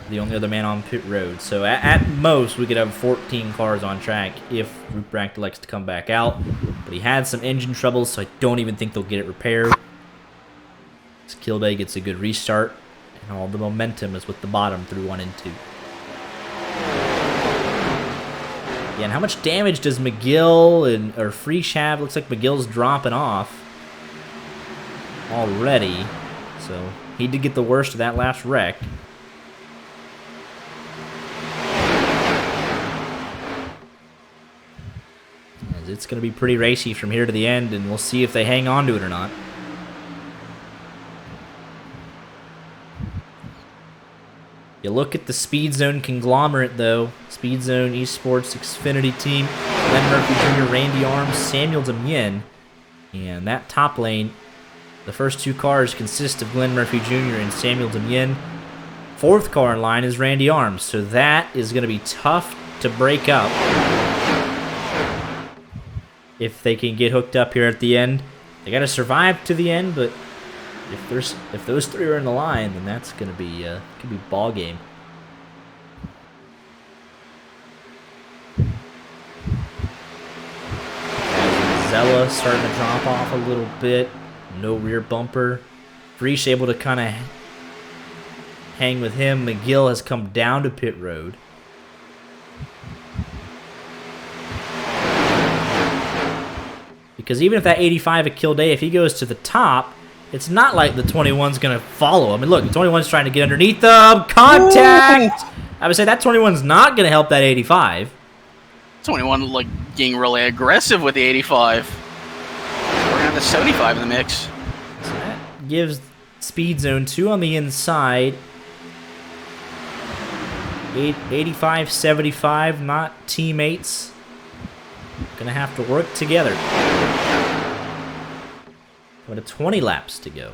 the only other man on pit road. So at most, we could have 14 cars on track if Ruprecht elects to come back out. But he had some engine troubles, so I don't even think they'll get it repaired. Kilday gets a good restart. And all the momentum is with the bottom through 1 and 2. Yeah, and how much damage does McGill or Freesh have? Looks like McGill's dropping off already. So he did get the worst of that last wreck. It's going to be pretty racy from here to the end, and we'll see if they hang on to it or not. You look at the Speed Zone conglomerate, though. Speed Zone Esports Xfinity team. Glenn Murphy Jr., Randy Arms, Samuel Demien. And that top lane, the first 2 cars consist of Glenn Murphy Jr. and Samuel Demien. 4th car in line is Randy Arms. So that is going to be tough to break up. If they can get hooked up here at the end. They got to survive to the end, but if those 3 are in the line, then that's going to be could be ball game. Mazzella starting to drop off a little bit. No rear bumper. Frisch able to kind of hang with him. McGill has come down to pit road. Because even if that 85 a kill day, if he goes to the top, it's not like the 21's going to follow him. I mean, look, the 21's trying to get underneath them. Contact! Ooh. I would say that 21's not going to help that 85. 21, like, getting really aggressive with the 85. We're going to have the 75 in the mix. So that gives Speed Zone 2 on the inside. 85, 75, not teammates. Gonna have to work together. What, 20 laps to go.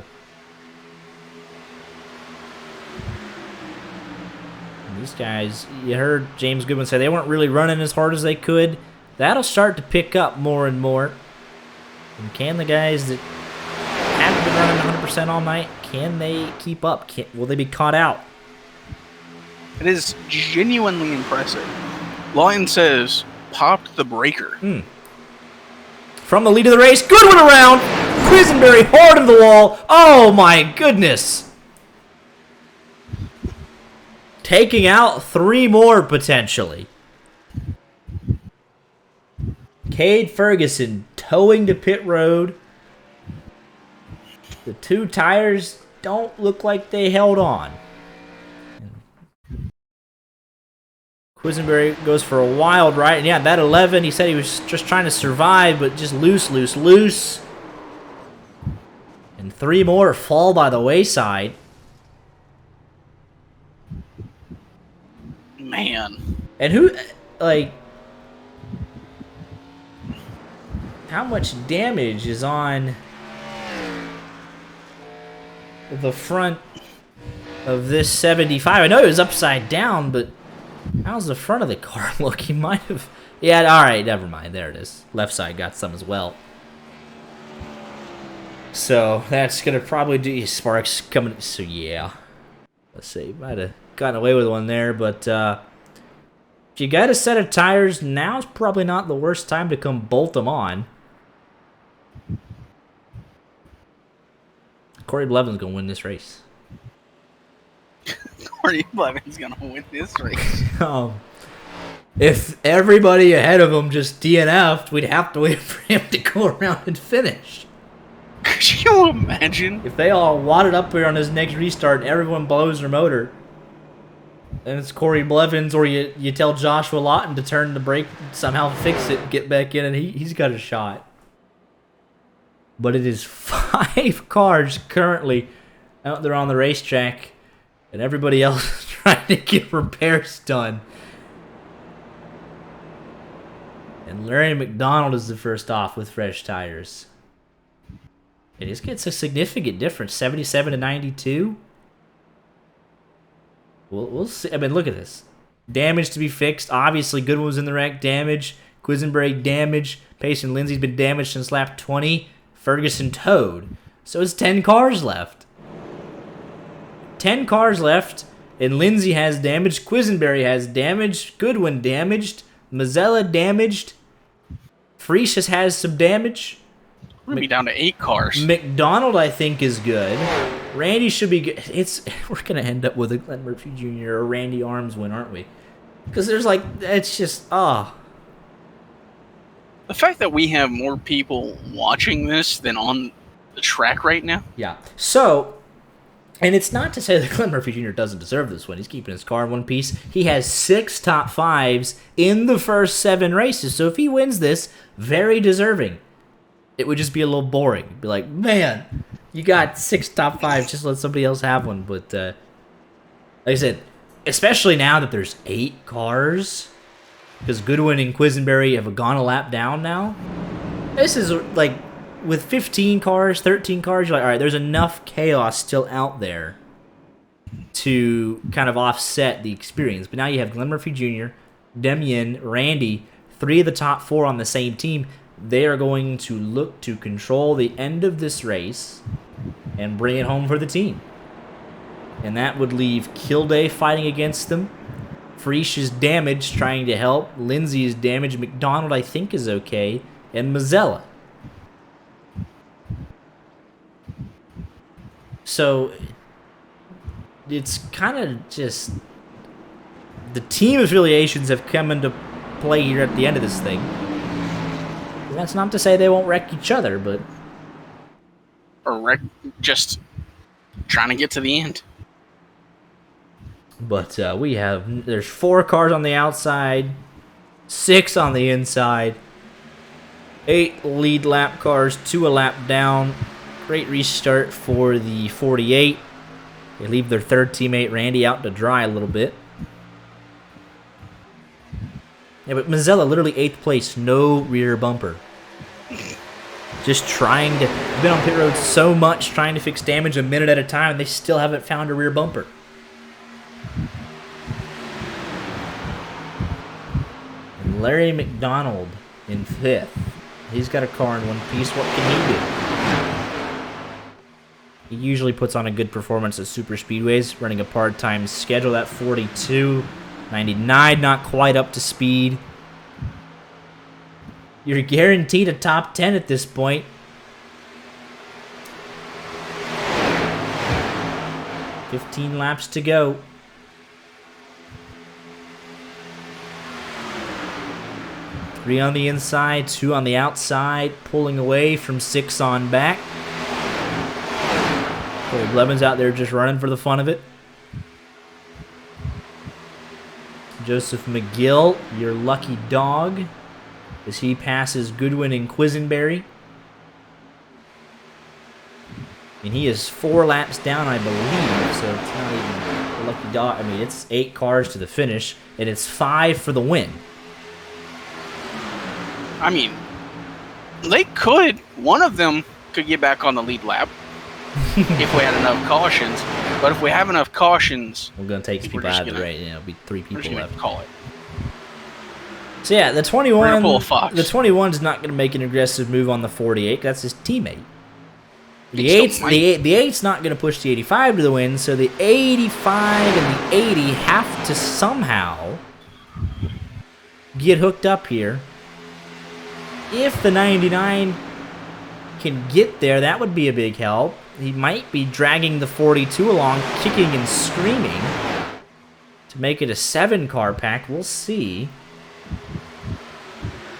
And these guys, you heard James Goodwin say they weren't really running as hard as they could. That'll start to pick up more and more. And can the guys that haven't been running 100% all night, can they keep up? Will they be caught out? It is genuinely impressive. Lawton says, popped the breaker. From the lead of the race, Goodwin around. Quisenberry hard in the wall. Oh my goodness. Taking out 3 more potentially. Cade Ferguson towing to pit road. The 2 tires don't look like they held on. Quisenberry goes for a wild ride. And yeah, that 11, he said he was just trying to survive, but just loose. And 3 more fall by the wayside. Man. And who, like, how much damage is on the front of this 75? I know it was upside down, but how's the front of the car look? He might have... Yeah, alright, never mind. There it is. Left side got some as well. So, that's going to probably do... Sparks coming... So, yeah. Let's see. Might have gotten away with one there, but... if you got a set of tires, now's probably not the worst time to come bolt them on. Corey Blevin's going to win this race. Corey Blevin's going to win this race. If everybody ahead of him just DNF'd, we'd have to wait for him to go around and finish. Could you imagine? If they all wadded up here on his next restart and everyone blows their motor, then it's Corey Blevins, or you tell Joshua Lawton to turn the brake, somehow fix it, get back in, and he's got a shot. But it is 5 cars currently out there on the racetrack, and everybody else is trying to get repairs done. And Larry McDonald is the first off with fresh tires. It just gets a significant difference, 77 to 92. We'll see. I mean, look at this. Damage to be fixed. Obviously, Goodwin was in the wreck. Damage. Quisenberry damage. Payson Lindsay's been damaged since lap 20. Ferguson towed. So it's 10 cars left. 10 cars left. And Lindsay has damage. Quisenberry has damage. Goodwin damaged. Mazzella damaged. Frisch has some damage. We're going to be down to 8 cars. McDonald, I think, is good. Randy should be good. We're going to end up with a Glenn Murphy Jr. or Randy Arms win, aren't we? Because there's like, it's just, The fact that we have more people watching this than on the track right now. Yeah. So, and it's not to say that Glenn Murphy Jr. doesn't deserve this win. He's keeping his car in one piece. He has 6 top 5s in the first 7 races. So if he wins this, very deserving. It would just be a little boring. It'd be like, man, you got 6 top 5s, just let somebody else have one. But like I said, especially now that there's 8 cars, because Goodwin and Quisenberry have gone a lap down now. This is like, with 15 cars, 13 cars, you're like, all right, there's enough chaos still out there to kind of offset the experience. But now you have Glenn Murphy Jr., Demian, Randy, 3 of the top 4 on the same team. They are going to look to control the end of this race and bring it home for the team. And that would leave Kilday fighting against them. Frisch is damaged, trying to help. Lindsay is damaged. McDonald, I think, is okay. And Mazzella. So it's kind of just the team affiliations have come into play here at the end of this thing. And that's not to say they won't wreck each other, but Or just trying to get to the end. But there's 4 cars on the outside, 6 on the inside, 8 lead lap cars, 2 a lap down. Great restart for the 48. They leave their third teammate Randy out to dry a little bit. Yeah, but Mazzella literally 8th place, no rear bumper. Just trying to, been on pit road so much, trying to fix damage a minute at a time, and they still haven't found a rear bumper. And Larry McDonald in 5th. He's got a car in one piece. What can he do? He usually puts on a good performance at super speedways, running a part-time schedule at 42. 99, not quite up to speed. You're guaranteed a top 10 at this point. $15 laps to go. Three on the inside, 2 on the outside, pulling away from 6 on back. Corey Blevins out there just running for the fun of it. Joseph McGill, your lucky dog, as he passes Goodwin and Quisenberry. And he is 4 laps down, I believe, so it's not even a lucky dog. I mean, it's 8 cars to the finish, and it's 5 for the win. I mean, they could. One of them could get back on the lead lap if we had enough cautions. But if we have enough cautions, we're going to take people out of the race. It'll be 3 people left. Call it. So yeah, the 21. We're gonna pull a Fox. The 21's not going to make an aggressive move on the 48. That's his teammate. The 8's not going to push the 85 to the win, so the 85 and the 80 have to somehow get hooked up here. If the 99 can get there, that would be a big help. He might be dragging the 42 along, kicking and screaming to make it a 7-car pack. We'll see.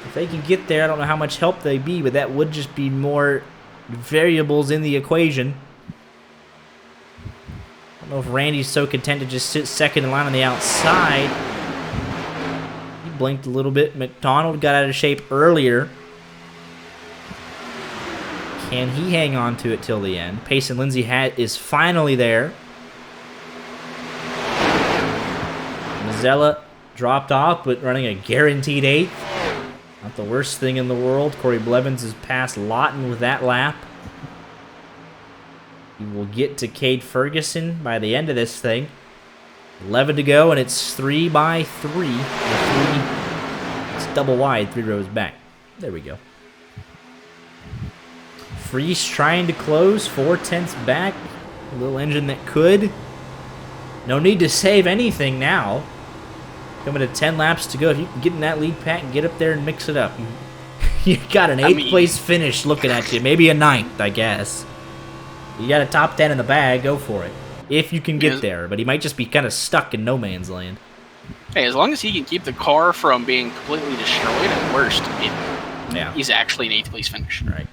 If they can get there, I don't know how much help they'd be, but that would just be more variables in the equation. I don't know if Randy's so content to just sit second in line on the outside. He blinked a little bit. McDonald got out of shape earlier. Can he hang on to it till the end? Payson Lindsay is finally there. Mazzella dropped off, but running a guaranteed 8th. Not the worst thing in the world. Corey Blevins has passed Lawton with that lap. He will get to Cade Ferguson by the end of this thing. 11 to go, and it's 3 by 3. It's double wide, 3 rows back. There we go. Freese trying to close, 4/10 back. A little engine that could. No need to save anything now. Coming to 10 laps to go. If you can get in that lead pack and get up there and mix it up. You got an 8th place finish looking at you. Maybe a 9th, I guess. You got a top 10 in the bag, go for it. If you can get there. But he might just be kind of stuck in no man's land. Hey, as long as he can keep the car from being completely destroyed at worst, he's actually an 8th place finish. Right.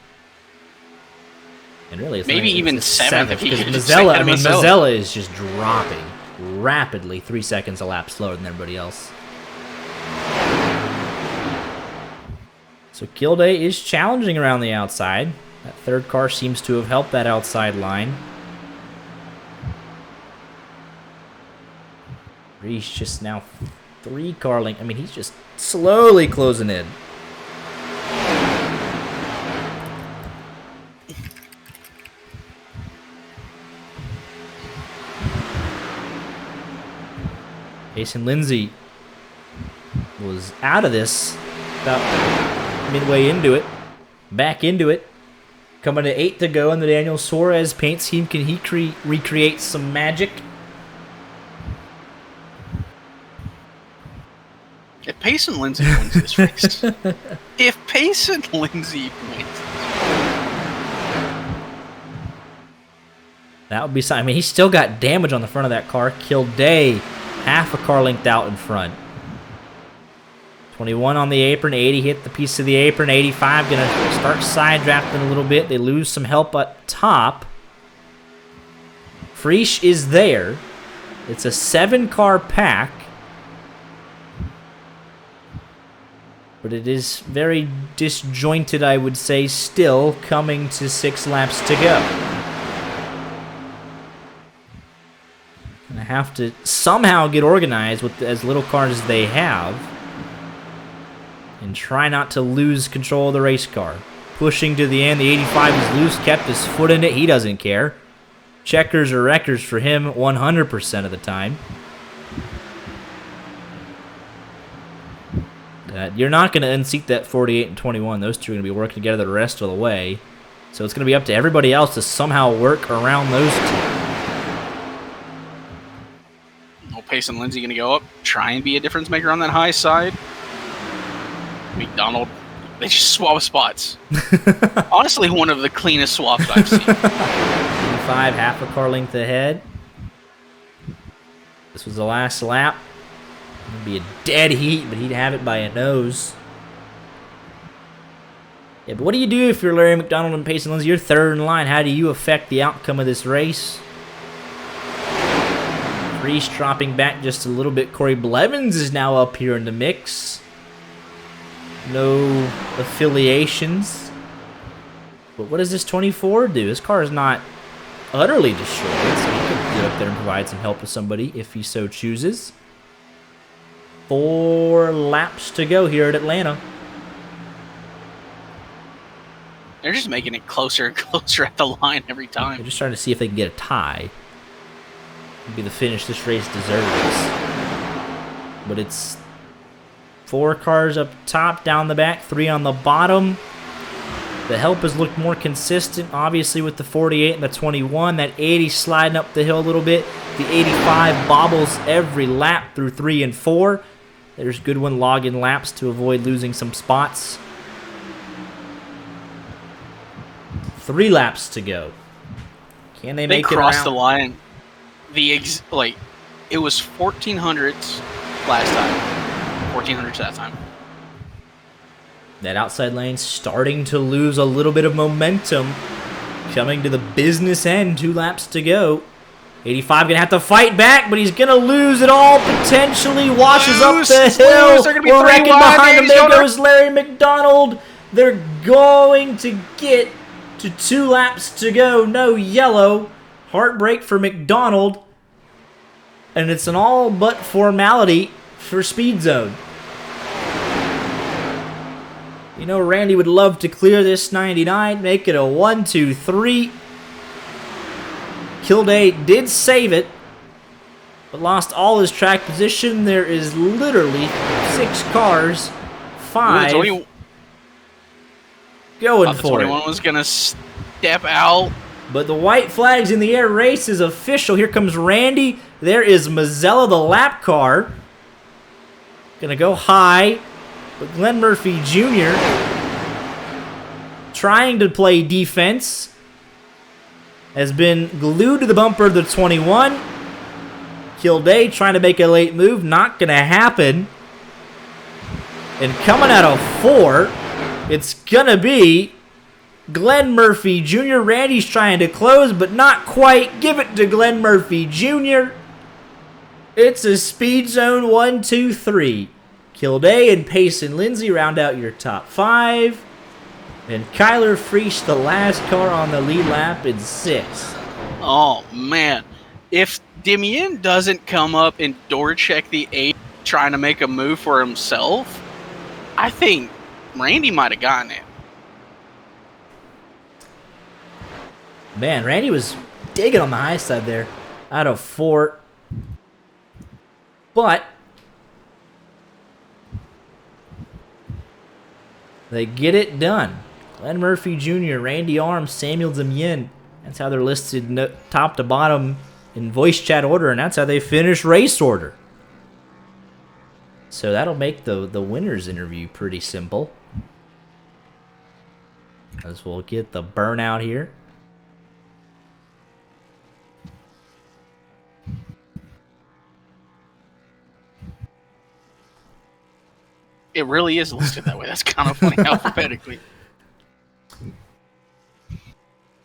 And really, it's maybe even 7th if he could just Mazzella is just dropping rapidly, 3 seconds a lap slower than everybody else. So Kilday is challenging around the outside. That 3rd car seems to have helped that outside line. He's just now 3 car length. I mean, he's just slowly closing in. Jason Lindsay was out of this about midway into it. Back into it. Coming to 8 to go in the Daniel Suarez paint scheme. Can he recreate some magic? If Payson Lindsay wins this race. If Payson Lindsay wins. That would be something. I mean, he still got damage on the front of that car. Kilday, half a car length out in front. 21 on the apron. 80 hit the piece of the apron. 85 going to start side drafting a little bit. They lose some help up top. Frisch is there. It's a 7-car pack. But it is very disjointed, I would say, still coming to 6 laps to go. Gonna have to somehow get organized with as little cars as they have. And try not to lose control of the race car. Pushing to the end, the 85 is loose, kept his foot in it, he doesn't care. Checkers or wreckers for him 100% of the time. You're not going to unseat that 48 and 21. Those two are going to be working together the rest of the way. So it's going to be up to everybody else to somehow work around those two. Pace and Lindsay going to go up, try and be a difference maker on that high side. McDonald, they just swap spots. Honestly, one of the cleanest swaps I've seen. 85, half a car length ahead. This was the last lap. It'd be a dead heat, but he'd have it by a nose. Yeah, but what do you do if you're Larry McDonald and Pace and Lindsay? You're third in line. How do you affect the outcome of this race? Reese dropping back just a little bit. Corey Blevins is now up here in the mix. No affiliations. But what does this 24 do? This car is not utterly destroyed, so he could get up there and provide some help with somebody if he so chooses. 4 laps to go here at Atlanta. They're just making it closer and closer at the line every time. They're just trying to see if they can get a tie. It'd be the finish this race deserves. But it's 4 cars up top, down the back, 3 on the bottom. The help has looked more consistent, obviously, with the 48 and the 21. That 80 sliding up the hill a little bit. The 85 bobbles every lap through 3 and 4. There's Goodwin logging laps to avoid losing some spots. 3 laps to go. Can they make it around? They crossed the line. It was 1400s last time. 1400s that time. That outside lane starting to lose a little bit of momentum. Coming to the business end, 2 laps to go. 85 gonna have to fight back, but he's gonna lose it all potentially. Washes up the hill. We're wrecking behind him. There goes Larry McDonald. They're going to get to 2 laps to go. No yellow. Heartbreak for McDonald. And it's an all but formality for Speed Zone. You know, Randy would love to clear this 99, make it a 1, 2, 3. Kilday did save it, but lost all his track position. There is literally 6 cars, 5 going for it. 21 was going to step out. But the white flag's in the air. Race is official. Here comes Randy. There is Mazzella, the lap car. Gonna go high. But Glenn Murphy Jr. trying to play defense. Has been glued to the bumper of the 21. Kilday trying to make a late move. Not gonna happen. And coming out of 4, it's gonna be Glenn Murphy Jr. Randy's trying to close, but not quite. Give it to Glenn Murphy Jr. It's a Speed Zone 1, 2, 3. Kilday and Pace and Lindsay round out your top 5. And Kyler Frisch, the last car on the lead lap, in 6. Oh, man. If Damien doesn't come up and door check the 8 trying to make a move for himself, I think Randy might have gotten it. Man, Randy was digging on the high side there out of 4. But they get it done. Glenn Murphy Jr., Randy Arms, Samuel Damien. That's how they're listed top to bottom in voice chat order, and that's how they finish race order. So that'll make the winner's interview pretty simple. As we'll get the burnout here. It really is listed that way. That's kind of funny alphabetically.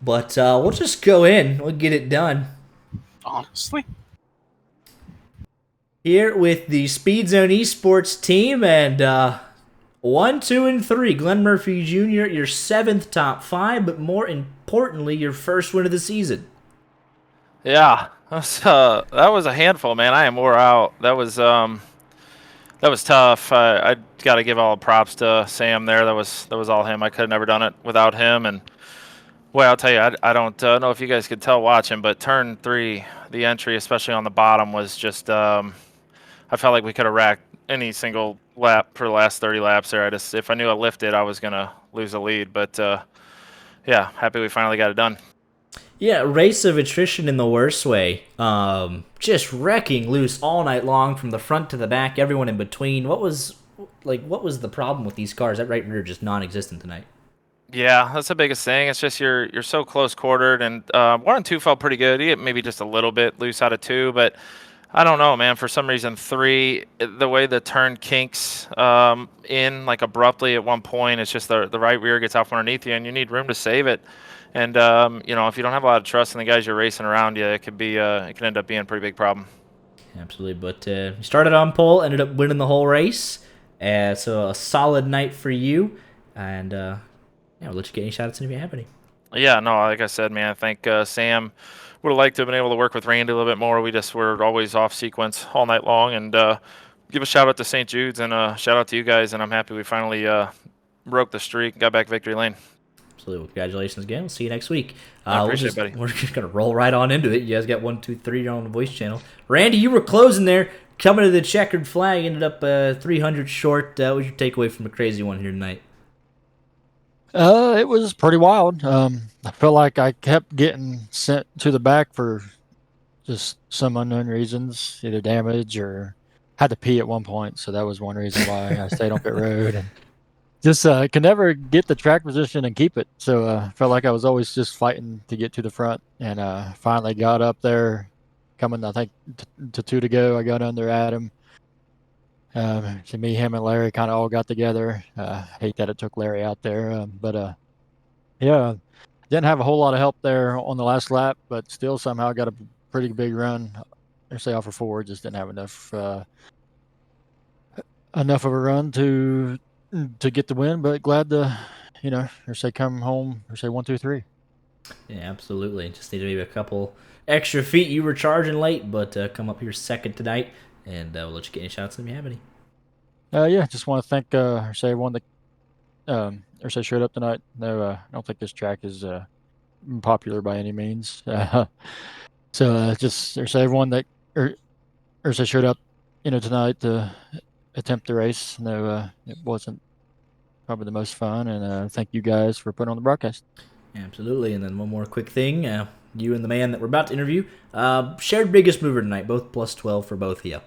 But we'll just go in. We'll get it done. Honestly. Here with the Speed Zone Esports team, and 1, 2, and 3. Glenn Murphy Jr., your 7th top 5, but more importantly, your first win of the season. Yeah, that was a handful, man. I am wore out. That was tough. I got to give all the props to Sam there. That was all him. I could have never done it without him. And well, I'll tell you, I don't know if you guys could tell watching, but turn 3, the entry, especially on the bottom, was just I felt like we could have racked any single lap for the last 30 laps there. If I knew I lifted, I was gonna lose the lead. But yeah, happy we finally got it done. Yeah, race of attrition in the worst way. Just wrecking loose all night long from the front to the back, everyone in between. What was the problem with these cars? That right rear just non-existent tonight. Yeah, that's the biggest thing. It's just you're so close quartered, and 1 and 2 felt pretty good. He maybe just a little bit loose out of 2, but I don't know, man. For some reason, 3, the way the turn kinks in like abruptly at one point, it's just the right rear gets off underneath you, and you need room to save it. And if you don't have a lot of trust in the guys you're racing around you, it can end up being a pretty big problem. Absolutely, but you started on pole, ended up winning the whole race. So a solid night for you, and we'll let you get any shout-outs if you have any. Yeah, no, like I said, man, I think Sam would have liked to have been able to work with Randy a little bit more. We just were always off sequence all night long, and give a shout out to St. Jude's and shout out to you guys, and I'm happy we finally broke the streak and got back victory lane. Absolutely. Well, congratulations again. We'll see you next week. I appreciate it, buddy. We're just going to roll right on into it. You guys got 1, 2, 3 on the voice channel. Randy, you were closing there. Coming to the checkered flag, ended up 300 short. What was your takeaway from a crazy one here tonight? It was pretty wild. I felt like I kept getting sent to the back for just some unknown reasons, either damage or had to pee at one point. So that was one reason why I stayed on pit road. And just could never get the track position and keep it. So felt like I was always just fighting to get to the front, and finally got up there. Coming, I think, to 2 to go, I got under Adam. So me, him, and Larry kind of all got together. Hate that it took Larry out there, but yeah, didn't have a whole lot of help there on the last lap, but still somehow got a pretty big run. Say off for 4, just didn't have enough of a run to get the win. But glad to, come home, 1, 2, 3. Yeah, absolutely. Just need maybe a couple extra feet. You were charging late, but come up here second tonight, and we'll let you get any shots if you have any. Yeah, just want to thank everyone that showed up tonight. No, I don't think this track is popular by any means. So just everyone that showed up, tonight to attempt the race. No, it wasn't probably the most fun, and thank you guys for putting on the broadcast. Absolutely. And then one more quick thing. You and the man that we're about to interview shared biggest mover tonight, both plus 12 for both of you.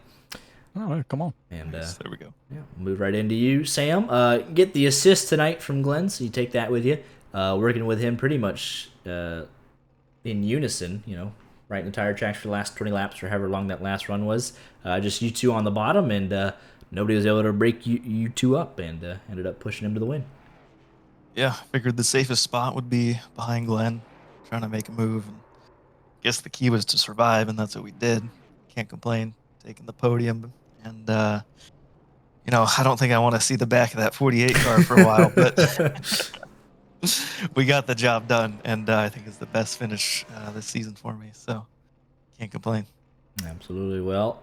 Oh, come on. And nice. There we go. Yeah, we'll move right into you, Sam. Get the assist tonight from Glenn, so you take that with you. Working with him pretty much in unison, right in the tire tracks for the last 20 laps or however long that last run was. Just you two on the bottom, and nobody was able to break you two up, and ended up pushing him to the win. Yeah, figured the safest spot would be behind Glenn, trying to make a move. And I guess the key was to survive, and that's what we did. Can't complain, taking the podium. And, I don't think I want to see the back of that 48 car for a while, but we got the job done, and I think it's the best finish this season for me, so can't complain. Absolutely. Well,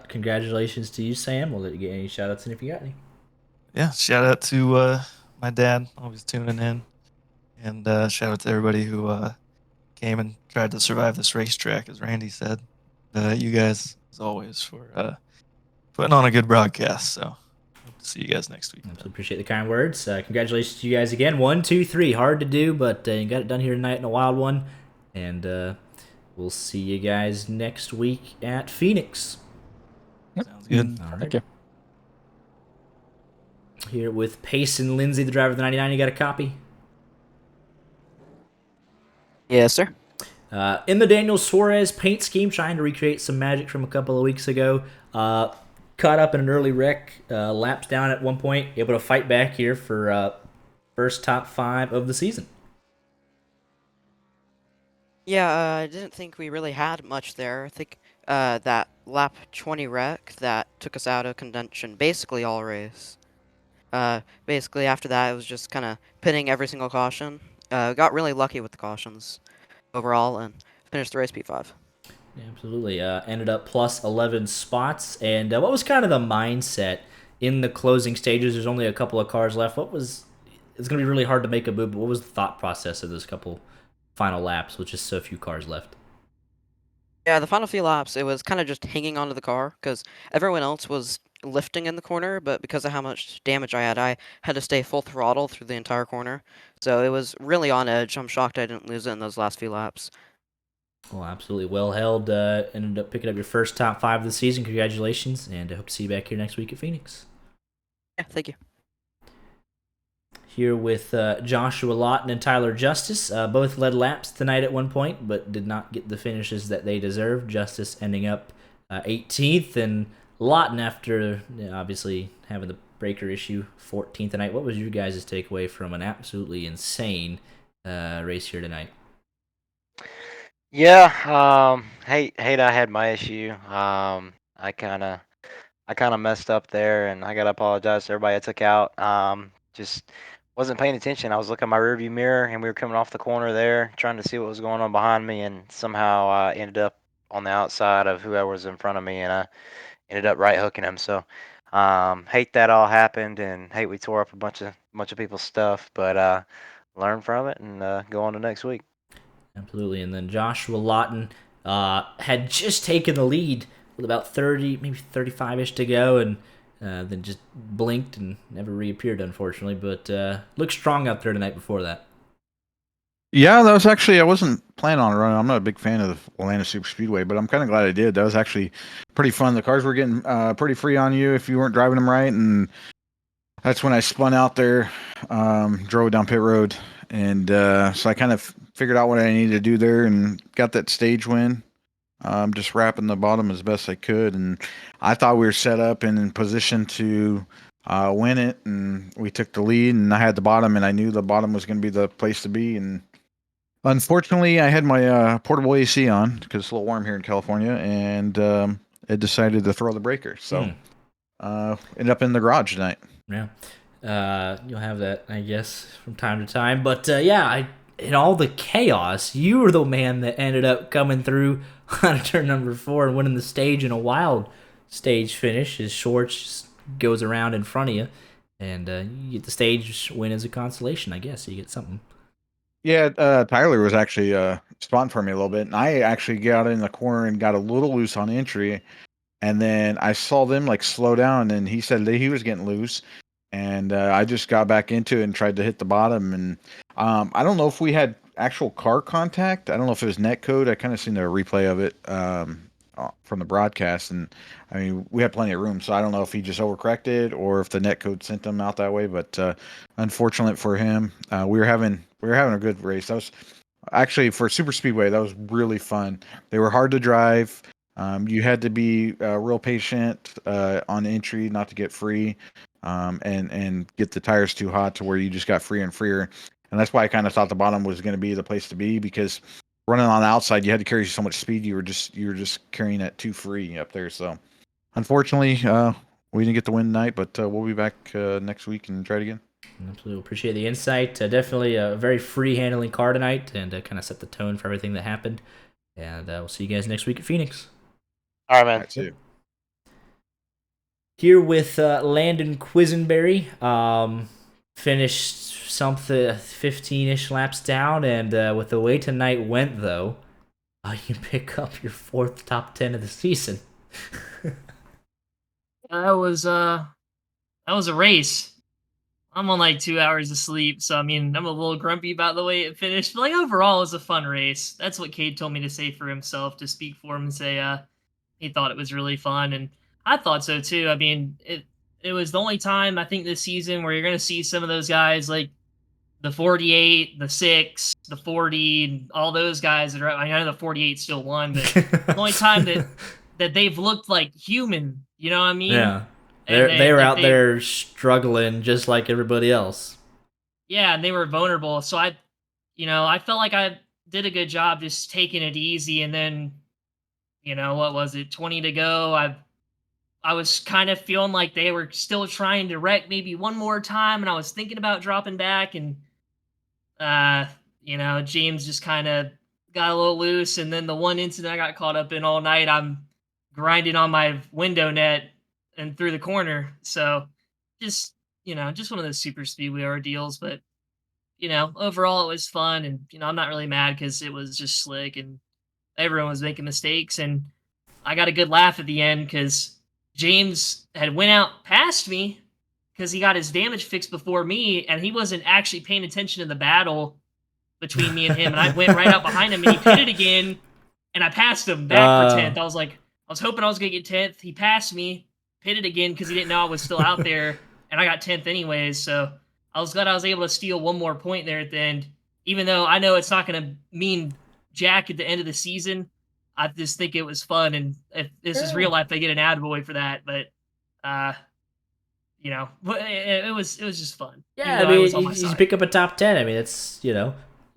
congratulations to you, Sam. We'll let you get any shout-outs in if you got any. Yeah, shout out to my dad, always tuning in, and shout out to everybody who came and tried to survive this racetrack, as Randy said. You guys, as always, for putting on a good broadcast. So hope to see you guys next week. Absolutely appreciate the kind words. Congratulations to you guys again. 1, 2, 3. Hard to do, but you got it done here tonight in a wild one. And we'll see you guys next week at Phoenix. Sounds good. All right. Thank you. Here with Pace and Lindsay, the driver of the 99. You got a copy? Yes, sir. In the Daniel Suarez paint scheme, trying to recreate some magic from a couple of weeks ago. caught up in an early wreck, laps down at one point, able to fight back here for first top 5 of the season. Yeah, I didn't think we really had much there. I think that lap 20 wreck that took us out of contention basically all race. Basically after that it was just kind of pitting every single caution. Got really lucky with the cautions overall and finished the race P5. Yeah, absolutely. Ended up plus 11 spots. And what was kind of the mindset in the closing stages? There's only a couple of cars left. It's going to be really hard to make a move, but what was the thought process of those couple final laps with just so few cars left? Yeah, the final few laps, it was kind of just hanging onto the car because everyone else was lifting in the corner, but because of how much damage I had to stay full throttle through the entire corner. So it was really on edge. I'm shocked I didn't lose it in those last few laps. Well, absolutely well held. Ended up picking up your first top 5 of the season. Congratulations, and I hope to see you back here next week at Phoenix. Yeah, thank you. Here with Joshua Lawton and Tyler Justice. Both led laps tonight at one point, but did not get the finishes that they deserved. Justice ending up 18th, and Lawton, after obviously having the breaker issue, 14th tonight. What was your guys' takeaway from an absolutely insane race here tonight? Yeah, hate I had my issue. I kind of messed up there, and I gotta apologize to everybody I took out. Just wasn't paying attention. I was looking at my rearview mirror, and we were coming off the corner there, trying to see what was going on behind me, and somehow I ended up on the outside of whoever was in front of me, and I ended up right hooking him. So, hate that all happened, and hate we tore up a bunch of people's stuff, but learn from it and go on to next week. Absolutely. And then Joshua Lawton had just taken the lead with about 30, maybe 35-ish to go, and then just blinked and never reappeared, unfortunately. But looked strong out there the night before that. Yeah, that was actually, I wasn't planning on running. I'm not a big fan of the Atlanta Super Speedway, but I'm kind of glad I did. That was actually pretty fun. The cars were getting pretty free on you if you weren't driving them right, and that's when I spun out there, drove down pit road, and so I kind of figured out what I needed to do there and got that stage win. Just wrapping the bottom as best I could, and I thought we were set up and in position to win it, and we took the lead, and I had the bottom, and I knew the bottom was going to be the place to be, and unfortunately, I had my portable AC on because it's a little warm here in California, and it decided to throw the breaker. So ended up in the garage tonight. Yeah. You'll have that, I guess, from time to time. But yeah, in all the chaos, you were the man that ended up coming through on turn number 4 and winning the stage in a wild stage finish. His shorts just goes around in front of you, and you get the stage win as a consolation, I guess. You get something. Yeah, Tyler was actually spotting for me a little bit, and I actually got in the corner and got a little loose on entry, and then I saw them like slow down, and he said that he was getting loose, and I just got back into it and tried to hit the bottom, and I don't know if we had actual car contact. I don't know if it was net code. I kind of seen the replay of it from the broadcast, and I mean we had plenty of room, so I don't know if he just overcorrected or if the net code sent them out that way. But unfortunate for him, we were having a good race. That was actually for Super Speedway. That was really fun. They were hard to drive. You had to be real patient on entry, not to get free, and get the tires too hot to where you just got freer and freer. And that's why I kind of thought the bottom was going to be the place to be, because running on the outside, you had to carry so much speed. You were just carrying it too free up there. So unfortunately, we didn't get the win tonight, but we'll be back next week and try it again. Absolutely appreciate the insight. Definitely a very free handling car tonight, and kind of set the tone for everything that happened. And we'll see you guys next week at Phoenix. All right, man. That's it. Here with Landon Quisenberry, finished something 15-ish laps down, and with the way tonight went, though, you pick up your 4th top 10 of the season. That was a race. I'm on like 2 hours of sleep, so I mean I'm a little grumpy about the way it finished. But like overall, it was a fun race. That's what Cade told me to say for himself, to speak for him and say he thought it was really fun, and I thought so too. I mean it was the only time I think this season where you're gonna see some of those guys like the 48, the 6, the 40, and all those guys that are. I know the 48 still won, but the only time that that they've looked like human. You know what I mean? Yeah. And They were like out there struggling just like everybody else. yeah, and they were vulnerable. So I felt like I did a good job just taking it easy. And then, what was it, 20 to go? I was kind of feeling like they were still trying to wreck maybe one more time, and I was thinking about dropping back, and uh, James just kind of got a little loose. And then the one incident I got caught up in all night, I'm grinding on my window net and through the corner. So just just one of those super speedway ordeals. But overall it was fun, and I'm not really mad because it was just slick and everyone was making mistakes, and I got a good laugh at the end because James had went out past me because he got his damage fixed before me, and he wasn't actually paying attention to the battle between me and him, and I went right out behind him, and he pitted again, and I passed him back for 10th. I was hoping I was gonna get 10th. He passed me, pitted again because he didn't know I was still out there, and I got 10th anyways. So I was glad I was able to steal one more point there at the end, even though I know it's not gonna mean jack at the end of the season. I just think it was fun, and if this is real life, they get an attaboy for that. But it was just fun. Yeah, Even I though I mean, was on you my just side. pick up a top 10. I mean, it's, you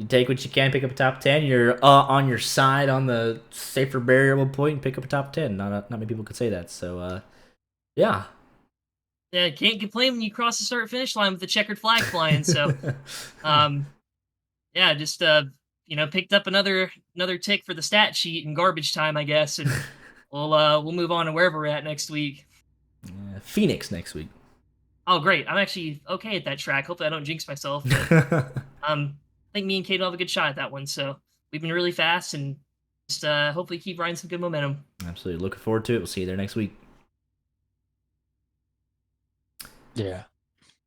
take what you can, pick up a top 10. You're on your side on the safer barrier at one point and pick up a top 10. Not many people could say that. So, yeah. Yeah, can't complain when you cross the start finish line with the checkered flag flying. So, yeah, just picked up another tick for the stat sheet in garbage time, I guess, and we'll move on to wherever we're at next week. Phoenix next week. Oh, great! I'm actually okay at that track. Hopefully, I don't jinx myself. But I think me and Kate will have a good shot at that one. So we've been really fast, and just hopefully keep riding some good momentum. Absolutely, looking forward to it. We'll see you there next week. Yeah.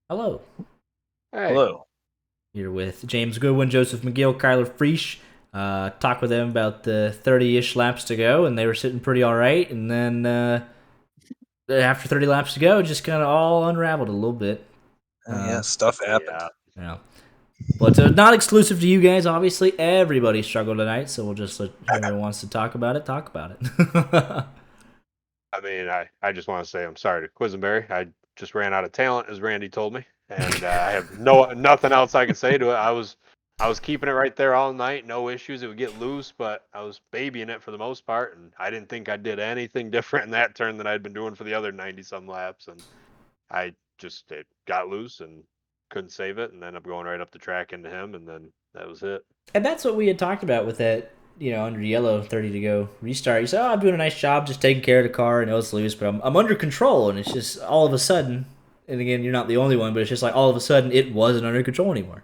Hello. Hey. Hello. Here with James Goodwin, Joseph McGill, Kyler Friesch. Talked with them about the 30-ish laps to go, and they were sitting pretty all right. And then after 30 laps to go, just kind of all unraveled a little bit. Yeah, stuff happened. Yeah. But not exclusive to you guys, obviously. Everybody struggled tonight, so we'll just let whoever wants to talk about it, talk about it. I mean, I just want to say I'm sorry to Quisenberry. I just ran out of talent, as Randy told me, and I have nothing else I can say to it. I was keeping it right there all night, no issues. It would get loose, but I was babying it for the most part, and I didn't think I did anything different in that turn than I'd been doing for the other 90-some laps, and it got loose and couldn't save it, and ended up going right up the track into him, and then that was it. And that's what we had talked about with that, under yellow, 30 to go restart. You said, I'm doing a nice job just taking care of the car, and it was loose, but I'm under control, and it's just all of a sudden, and again, you're not the only one, but it's just like all of a sudden it wasn't under control anymore.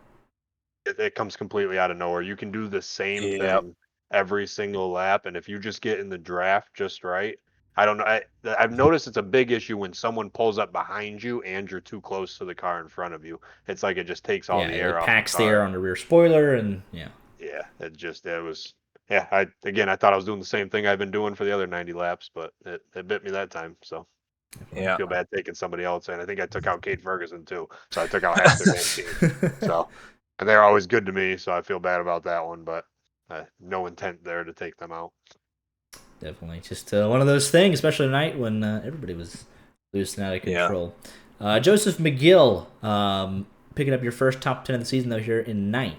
It comes completely out of nowhere. You can do the same thing every single lap, and if you just get in the draft just right, I don't know. I've noticed it's a big issue when someone pulls up behind you and you're too close to the car in front of you. It's like it just takes all the air it off packs the the car. air on the rear spoiler, and yeah. Yeah, it was. Yeah, I thought I was doing the same thing I've been doing for the other 90 laps, but it bit me that time. So I feel bad taking somebody else, and I think I took out Kate Ferguson too. So I took out half their damn team. So, and they're always good to me, so I feel bad about that one, but no intent there to take them out. Definitely, just one of those things, especially tonight when everybody was loose and out of control. Joseph McGill, picking up your first top 10 of the season though here in 9th.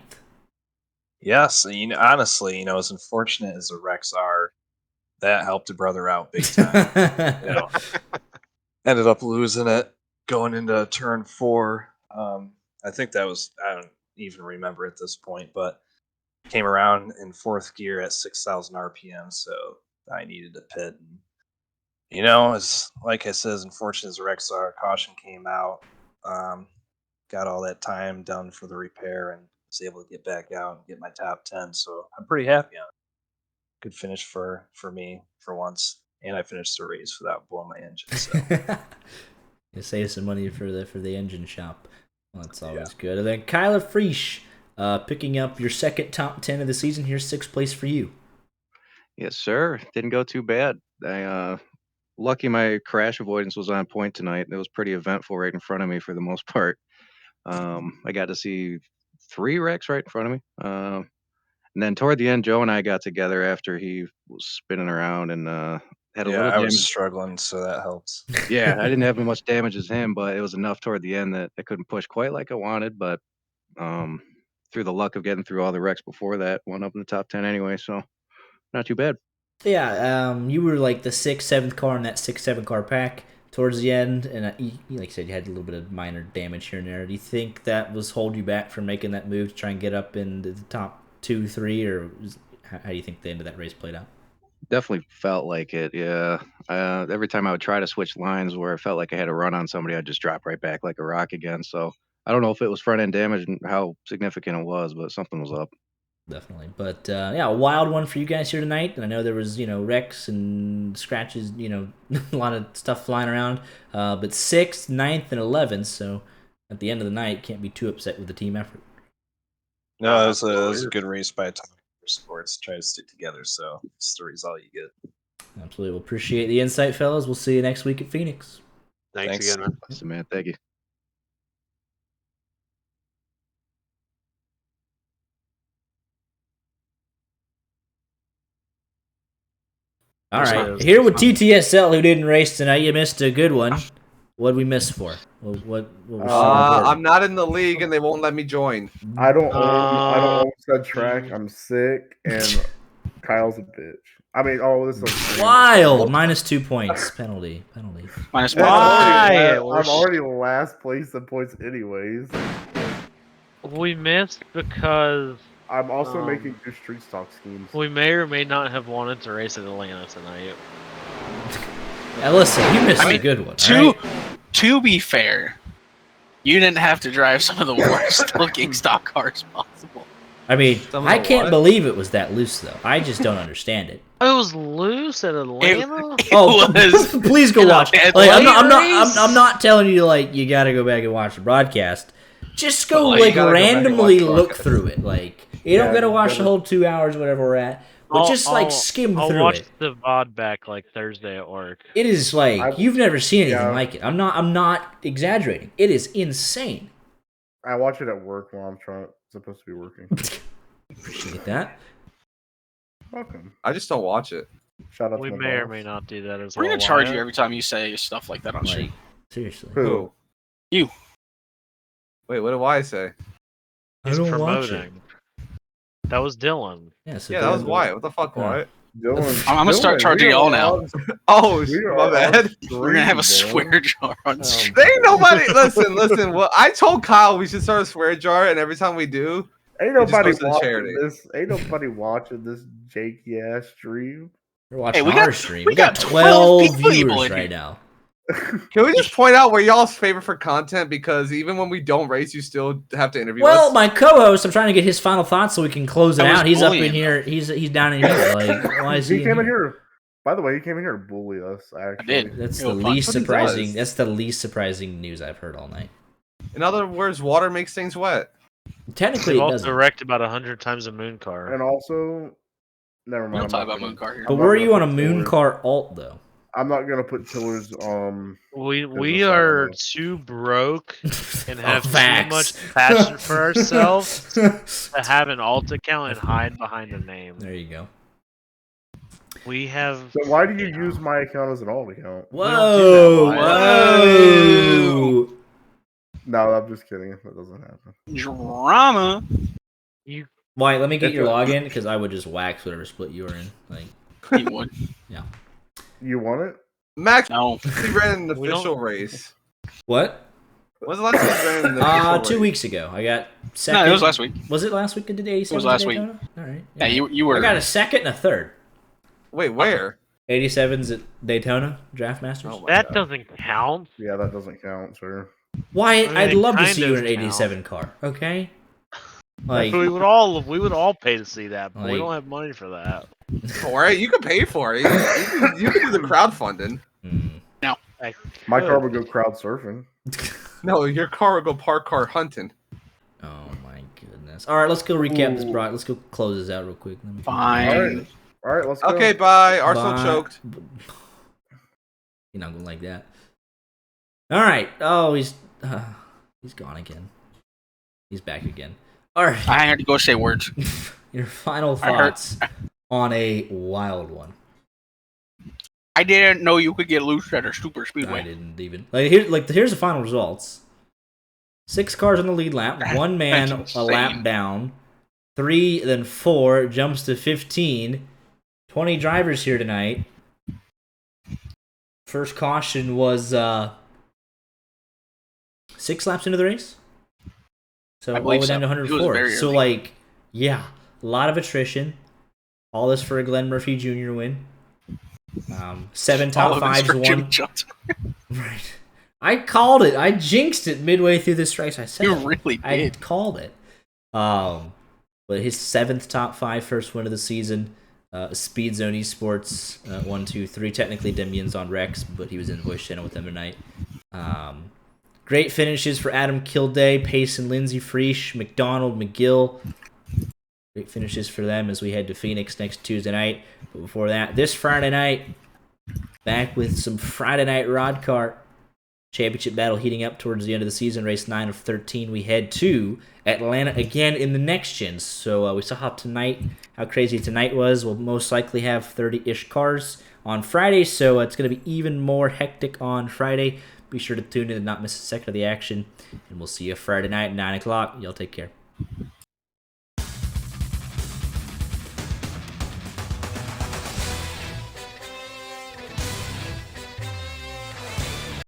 Yes, honestly, as unfortunate as the wrecks are, that helped a brother out big time. Ended up losing it going into turn 4. I think that was, I don't even remember at this point, but came around in 4th gear at 6,000 RPM, so I needed to pit. And, as like I said, as unfortunate as the wrecks are, caution came out, got all that time done for the repair, and was able to get back out and get my top 10. So I'm pretty happy on it. Good finish for me for once, and I finished the race without blowing my engine. So you save some money for the engine shop. Well, that's always good. And then Kyler Friesch, picking up your second top 10 of the season. Here's 6th place for you. Yes, sir. Didn't go too bad. I lucky my crash avoidance was on point tonight. It was pretty eventful right in front of me for the most part. I got to see 3 wrecks right in front of me. And then toward the end, Joe and I got together after he was spinning around and Had a Yeah, little I was damage. struggling, so that helped. Yeah, I didn't have as much damage as him, but it was enough toward the end that I couldn't push quite like I wanted. But through the luck of getting through all the wrecks before that, one up in the top 10 anyway, so not too bad. Yeah, you were like the 6th, 7th car in that 6, 7 car pack towards the end, and like I said, you had a little bit of minor damage here and there. Do you think that was holding you back from making that move to try and get up into the top 2, 3, or how do you think the end of that race played out? Definitely felt like it, yeah. Every time I would try to switch lines where I felt like I had a run on somebody, I'd just drop right back like a rock again. So I don't know if it was front end damage and how significant it was, but something was up. Definitely, but yeah, a wild one for you guys here tonight. And I know there was wrecks and scratches, a lot of stuff flying around. But 6th, 9th, and 11th. So at the end of the night, can't be too upset with the team effort. No, it was a good race by Top Sports. Try to stick together, so it's the result you get. Absolutely. We'll appreciate the insight, fellas. We'll see you next week at Phoenix. Thanks again, man. Awesome, man. Thank you. All right. Here with TTSL, who didn't race tonight. You missed a good one. What did we miss for? What was so important? I'm not in the league, and they won't let me join. I don't own said track. I'm sick, and Kyle's a bitch. I mean, this is wild. -2 points. Penalty. Minus I'm already last place in points anyways. We missed because I'm also making new street stock schemes. we may or may not have wanted to race at Atlanta tonight. Now listen, you missed a good one. To be fair, you didn't have to drive some of the worst looking stock cars possible. I mean, I can't believe it was that loose, though. I just don't understand it. It was loose at Atlanta. Please go watch. Like, I'm not telling you like you got to go back and watch the broadcast. Just go randomly look through it. Like you don't got to watch the whole 2 hours, whatever we're at. But just skim I'll through watch it. the VOD back like Thursday at work. It is like you've never seen anything like it. I'm not exaggerating. It is insane. I watch it at work while I'm supposed to be working. Appreciate that. Welcome. I just don't watch it. Shout out We to may or may not do that as We're well. gonna charge you every time you say stuff like that on stream. Seriously. Who? You. Wait, what do I say? He's I don't watch promoting. That was Dylan. Yeah, That was Wyatt. What the fuck, Wyatt? Dylan, I'm gonna start charging y'all now. Oh, my bad. We're gonna have a swear jar on stream. There ain't nobody. Listen. Well, I told Kyle we should start a swear jar, and every time we do, ain't nobody goes to the watching charity. this. Ain't nobody watching this janky ass stream. We're watching we our got- stream. we We got got 12 people viewers in right here. now. Can we just point out we're y'all's favorite for content? Because even when we don't race, you still have to interview Well, us. my co-host, I'm trying to get his final thoughts so we can close it I was out. He's up in bullying here. He's down in here. Like, why is He he came in here. By the way, he came in here to bully us. Actually, did. That's It the was fun. least That's what he surprising. does. That's the least surprising news I've heard all night. In other words, water makes things wet. Technically, We've it also doesn't. wrecked about 100 times a moon car. And also, never mind. We don't I'm talk not about gonna- moon car here. But I'm not were gonna you on a put moon Tillers- car alt though? I'm not gonna put Tillers. We business are on too broke and have too facts. much passion for ourselves to have an alt account and hide behind a name. There you go. We have. So why do you use my account as an alt account? Whoa! Whoa! No, I'm just kidding. That doesn't happen. Drama. You Wyatt, let me get It's your a- login because I would just wax whatever split you were in. Like, You would. You want it? Max, No. he ran an We don't- official race. what? When's the last time you ran an official 2 race? weeks ago. I got second. No, it was last week. Was it last week? I did 87. It was last week. Daytona? All right. Yeah, you were. I got a second and a third. Wait, where? 87s at Daytona Draft Masters. Oh my that God. doesn't count. Yeah, that doesn't count, sir. Wyatt, I mean, I'd it love to kind see you in of an 87 car. Okay. Like, we would all pay to see that, but we Like- don't have money for that. All right, you can pay for it. You can do the crowdfunding. My car would go crowd surfing. No, your car will go park car hunting. oh my goodness. All right, let's go recap this. Brock. Let's go close this out real quick. Let me- Fine. All right, let's go. Okay, bye. Arsenal Bye. choked. You're not gonna like that. All right. Oh, he's gone again. He's back again. All right. I had to go say words. Your final I heard- thoughts on a wild one. I didn't know you could get loose at a super I speedway. didn't even. Here's the final results. 6 cars on the lead lap. One man That's a lap insane. down. 3, then 4, jumps to 15. 20 drivers here tonight. First caution was 6 laps into the race. So I all the way believe down to so. It was 104. very So, early. yeah, a lot of attrition. All this for a Glenn Murphy Jr. win. 7 All top of this 5s, for Jimmy 1. Johnson. Right. I called it. I jinxed it midway through this race. I said You it. really I did. called it. But his 7th top 5 first win of the season. Speed Zone Esports 1, 2, 3. Technically, Demian's on Rex, but he was in voice channel with them tonight. Great finishes for Adam Kilday, Payson, Lindsay Freesh, McDonald, McGill. Great finishes for them as we head to Phoenix next Tuesday night. But before that, this Friday night, back with some Friday night Rod Kart championship battle heating up towards the end of the season. Race 9 of 13. We head to Atlanta again in the next gens. So we saw how crazy tonight was. We'll most likely have 30-ish cars on Friday, so it's going to be even more hectic on Friday. Be sure to tune in and not miss a second of the action. And we'll see you Friday night at 9 o'clock. Y'all take care.